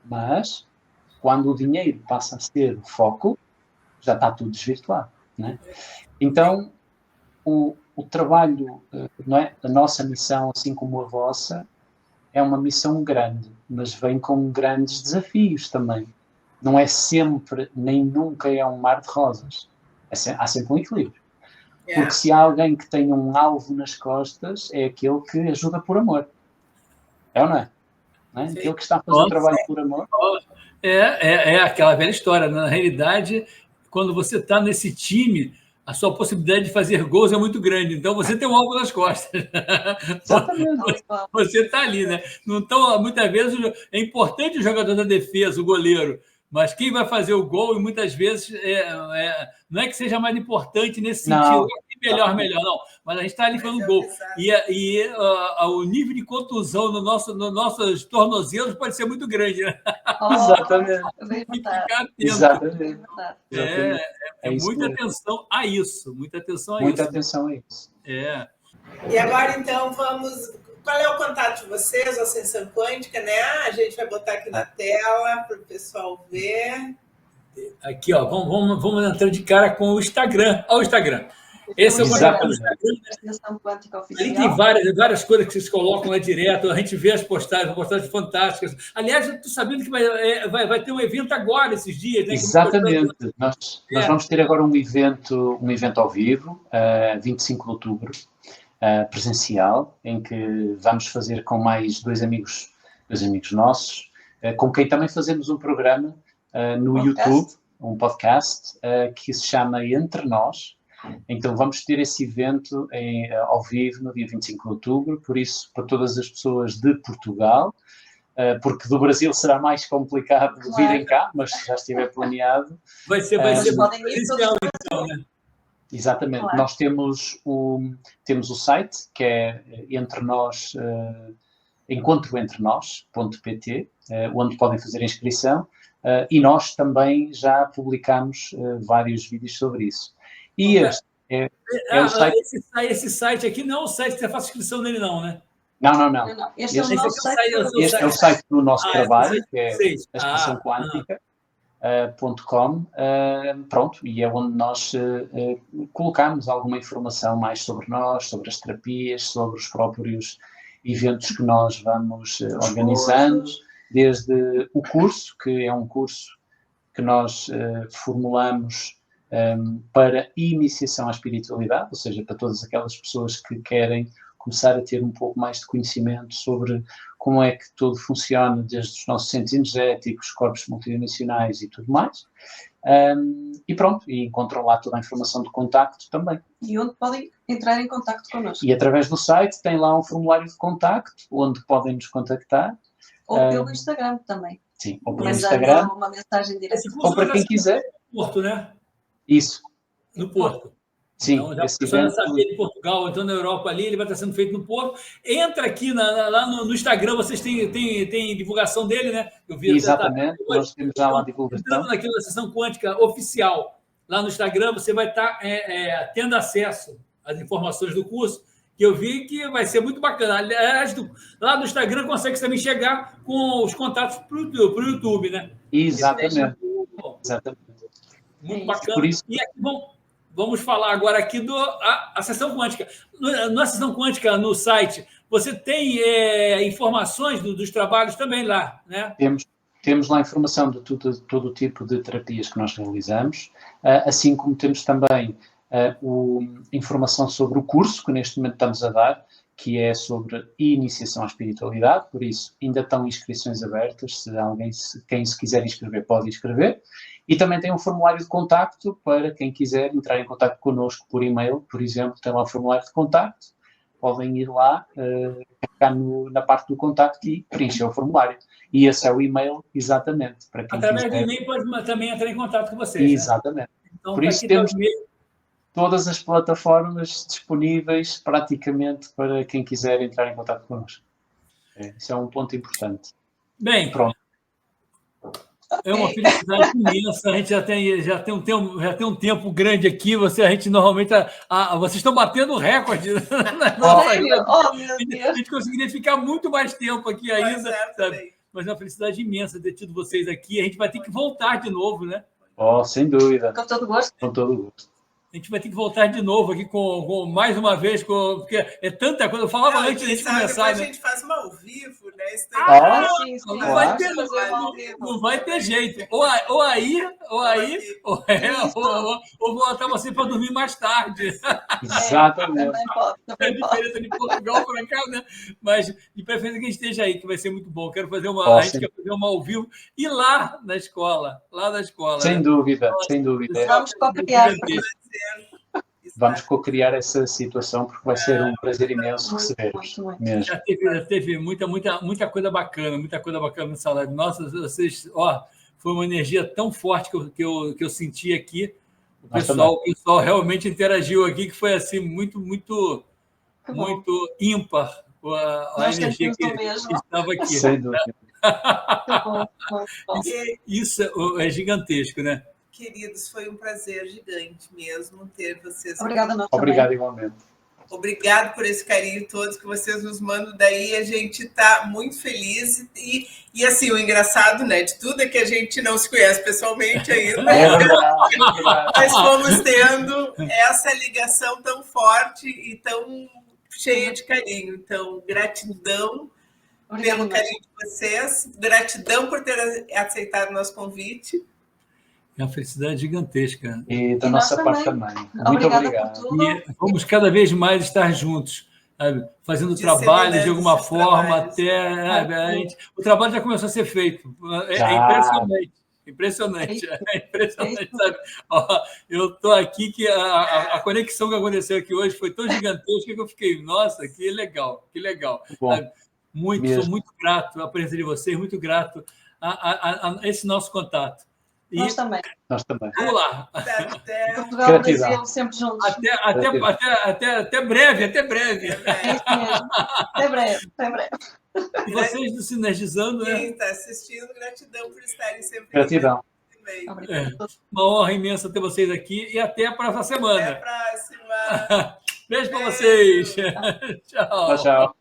Speaker 4: mas quando o dinheiro passa a ser o foco, já está tudo desvirtuado. Não é? Então, o trabalho, não é? A nossa missão, assim como a vossa, é uma missão grande, mas vem com grandes desafios também. Não é sempre, nem nunca é um mar de rosas. Há sempre um equilíbrio. Porque se há alguém que tem um alvo nas costas, é aquele que ajuda por amor. É ou não é? Não é? Aquele que está a fazer o trabalho por amor.
Speaker 2: É aquela velha história. Na realidade, quando você está nesse time, a sua possibilidade de fazer gols é muito grande. Então, você tem um alvo nas costas.
Speaker 4: Exatamente.
Speaker 2: Você está ali, né? Então, muitas vezes, é importante o jogador da defesa, o goleiro, mas quem vai fazer o gol, e muitas vezes, não é que seja mais importante nesse sentido. Melhor, não. Mas a gente está ali fazendo gol. E o nível de contusão nos nossos tornozelos pode ser muito grande, né?
Speaker 4: Exatamente.
Speaker 2: Tem que ficar atento.
Speaker 4: Exatamente.
Speaker 2: Muita atenção a isso. Muita atenção a
Speaker 4: muita
Speaker 2: isso.
Speaker 4: Atenção a isso.
Speaker 3: E agora, então, vamos... Qual é o contato de vocês, Ascensão Quântica, né? A gente vai botar aqui na tela para o pessoal ver.
Speaker 2: Aqui, ó, vamos entrar de cara com o Instagram. Olha o Instagram. Esse é o contato do Instagram. Ali tem várias coisas que vocês colocam lá direto. A gente vê as postagens fantásticas. Aliás, eu estou sabendo que vai ter um evento agora, esses dias. Né?
Speaker 4: Exatamente. Nós vamos ter agora um evento ao vivo, 25 de outubro, presencial, em que vamos fazer com mais dois amigos nossos, com quem também fazemos um programa no YouTube, um podcast, que se chama Entre Nós. Então vamos ter esse evento ao vivo no dia 25 de outubro, por isso para todas as pessoas de Portugal, porque do Brasil será mais complicado virem cá, mas já estiver planeado.
Speaker 2: Vai ser presencial então, né?
Speaker 4: Exatamente. Claro. Nós temos o site, que é encontroentrenós.pt, onde podem fazer a inscrição, e nós também já publicamos vários vídeos sobre isso. E este é o site...
Speaker 2: Esse site aqui não é o site que você faz inscrição nele, não, né?
Speaker 4: Não.
Speaker 5: Não. Este é o
Speaker 4: Este
Speaker 5: nosso site.
Speaker 4: Este é o site do nosso trabalho, que é
Speaker 2: vocês.
Speaker 4: a expressãoquântica.com, pronto, e é onde nós colocamos alguma informação mais sobre nós, sobre as terapias, sobre os próprios eventos que nós vamos organizando, desde o curso, que é um curso que nós formulamos para iniciação à espiritualidade, ou seja, para todas aquelas pessoas que querem começar a ter um pouco mais de conhecimento sobre como é que tudo funciona, desde os nossos centros energéticos, corpos multidimensionais e tudo mais. E pronto, e encontram lá toda a informação de contacto também.
Speaker 5: E onde podem entrar em contacto connosco.
Speaker 4: E através do site tem lá um formulário de contacto, onde podem nos contactar.
Speaker 5: Ou pelo Instagram também.
Speaker 4: Sim, ou pelo
Speaker 5: Mandar
Speaker 4: Instagram,
Speaker 5: uma mensagem direta.
Speaker 4: ou para quem quiser.
Speaker 2: No Porto, né?
Speaker 4: Isso,
Speaker 2: No Porto.
Speaker 4: sim.
Speaker 2: Então, já
Speaker 4: esse
Speaker 2: a pessoa
Speaker 4: evento-
Speaker 2: saber de Portugal, então na Europa ali, ele vai estar sendo feito no Porto. Entra aqui lá no Instagram, vocês têm divulgação dele, né? Eu vi
Speaker 4: Exatamente, nós temos já lá a divulgação.
Speaker 2: Entrando naquilo da sessão quântica oficial, lá no Instagram, você vai estar tendo acesso às informações do curso, que eu vi que vai ser muito bacana. Aliás, lá no Instagram consegue também chegar com os contatos para o YouTube, né?
Speaker 4: Exatamente.
Speaker 2: Muito
Speaker 5: É
Speaker 2: bacana.
Speaker 4: Por isso-
Speaker 2: E aqui, vamos falar agora aqui a sessão quântica. Na sessão quântica, no site, você tem informações dos trabalhos também lá, né?
Speaker 4: Temos lá informação de todo o tipo de terapias que nós realizamos, assim como temos também informação sobre o curso que neste momento estamos a dar, que é sobre iniciação à espiritualidade, por isso ainda estão inscrições abertas, quem se quiser inscrever pode inscrever, e também tem um formulário de contacto para quem quiser entrar em contacto connosco por e-mail, por exemplo, tem lá o formulário de contacto, podem ir lá, carregar na parte do contacto e preencher o formulário. E esse é o e-mail, exatamente, para quem
Speaker 2: Através do
Speaker 4: quiser.
Speaker 2: e-mail pode também entrar em contato com vocês, né?
Speaker 4: Exatamente.
Speaker 2: Então,
Speaker 4: Por
Speaker 2: tá
Speaker 4: isso
Speaker 2: aqui
Speaker 4: temos
Speaker 2: tá o e-mail.
Speaker 4: todas as plataformas disponíveis praticamente para quem quiser entrar em contato connosco. Isso é um ponto importante.
Speaker 2: Bem,
Speaker 4: Pronto.
Speaker 2: é uma felicidade imensa. A gente já tem um tempo grande aqui. A gente normalmente vocês estão batendo recorde.
Speaker 5: Sério? Oh, meu
Speaker 2: A
Speaker 5: Deus.
Speaker 2: gente conseguiria ficar muito mais tempo aqui ainda,
Speaker 3: certo,
Speaker 2: sabe?
Speaker 3: bem.
Speaker 2: Mas é uma felicidade imensa ter tido vocês aqui. A gente vai ter que voltar de novo, né?
Speaker 4: Oh, sem dúvida.
Speaker 5: Com todo gosto.
Speaker 4: Com todo o gosto.
Speaker 2: A gente vai ter que voltar de novo aqui com mais uma vez, porque é tanta coisa. Eu falava
Speaker 3: Não,
Speaker 2: antes da gente
Speaker 3: quem sabe
Speaker 2: começar,
Speaker 3: depois
Speaker 2: né?
Speaker 3: a gente faz uma ao vivo, né? Isso tem
Speaker 5: Sim, sim.
Speaker 2: Não vai ter,
Speaker 5: Vamos fazer uma ao vivo.
Speaker 2: não vai ter jeito. Ou vou botar você para dormir mais tarde.
Speaker 4: Exatamente.
Speaker 5: Também pode,
Speaker 2: É a
Speaker 5: também pode.
Speaker 2: diferença de Portugal para cá, né? Mas de preferência que a gente esteja aí, que vai ser muito bom. Quero fazer a gente quer fazer uma ao vivo e lá na escola.
Speaker 4: Sem
Speaker 2: né?
Speaker 4: dúvida, sem dúvida.
Speaker 5: Vamos co-criar.
Speaker 4: Vamos co-criar essa situação porque vai ser um prazer imenso receber-vos.
Speaker 5: Muito.
Speaker 4: Mesmo.
Speaker 2: Já teve muita coisa bacana nessa live. Nossa, vocês, foi uma energia tão forte que eu senti aqui. O pessoal realmente interagiu aqui, que foi assim, muito ímpar a energia que estava aqui.
Speaker 4: Sem dúvida.
Speaker 2: Isso é gigantesco, né?
Speaker 3: Queridos, foi um prazer gigante mesmo ter vocês.
Speaker 5: Obrigada, nós
Speaker 4: Obrigado igualmente.
Speaker 3: Obrigado por esse carinho todo que vocês nos mandam. Daí a gente está muito feliz. E assim, o engraçado, né, de tudo é que a gente não se conhece pessoalmente ainda.
Speaker 4: É verdade.
Speaker 3: Mas fomos tendo essa ligação tão forte e tão cheia de carinho. Então, gratidão pelo carinho de vocês. Gratidão por ter aceitado o nosso convite.
Speaker 2: É uma felicidade gigantesca.
Speaker 4: E da nossa parte também. Muito obrigado.
Speaker 2: E vamos cada vez mais estar juntos, sabe? Fazendo trabalhos de alguma forma, até. O trabalho já começou a ser feito. É impressionante. É impressionante, sabe? Eu estou aqui, que a conexão que aconteceu aqui hoje foi tão gigantesca que eu fiquei, nossa, que legal. Sabe? Sou muito grato à presença de vocês, muito grato a esse nosso contato.
Speaker 5: Nós também.
Speaker 2: Vamos lá.
Speaker 5: Portugal, Brasil, sempre juntos.
Speaker 2: Até breve.
Speaker 5: É isso mesmo. Até breve.
Speaker 2: E vocês do Sinergizando, né?
Speaker 3: Quem está assistindo, gratidão por estarem sempre
Speaker 4: Gratidão.
Speaker 2: Uma honra imensa ter vocês aqui e até a próxima semana.
Speaker 3: Até a próxima.
Speaker 2: Beijo para vocês. Tchau.
Speaker 4: Tchau.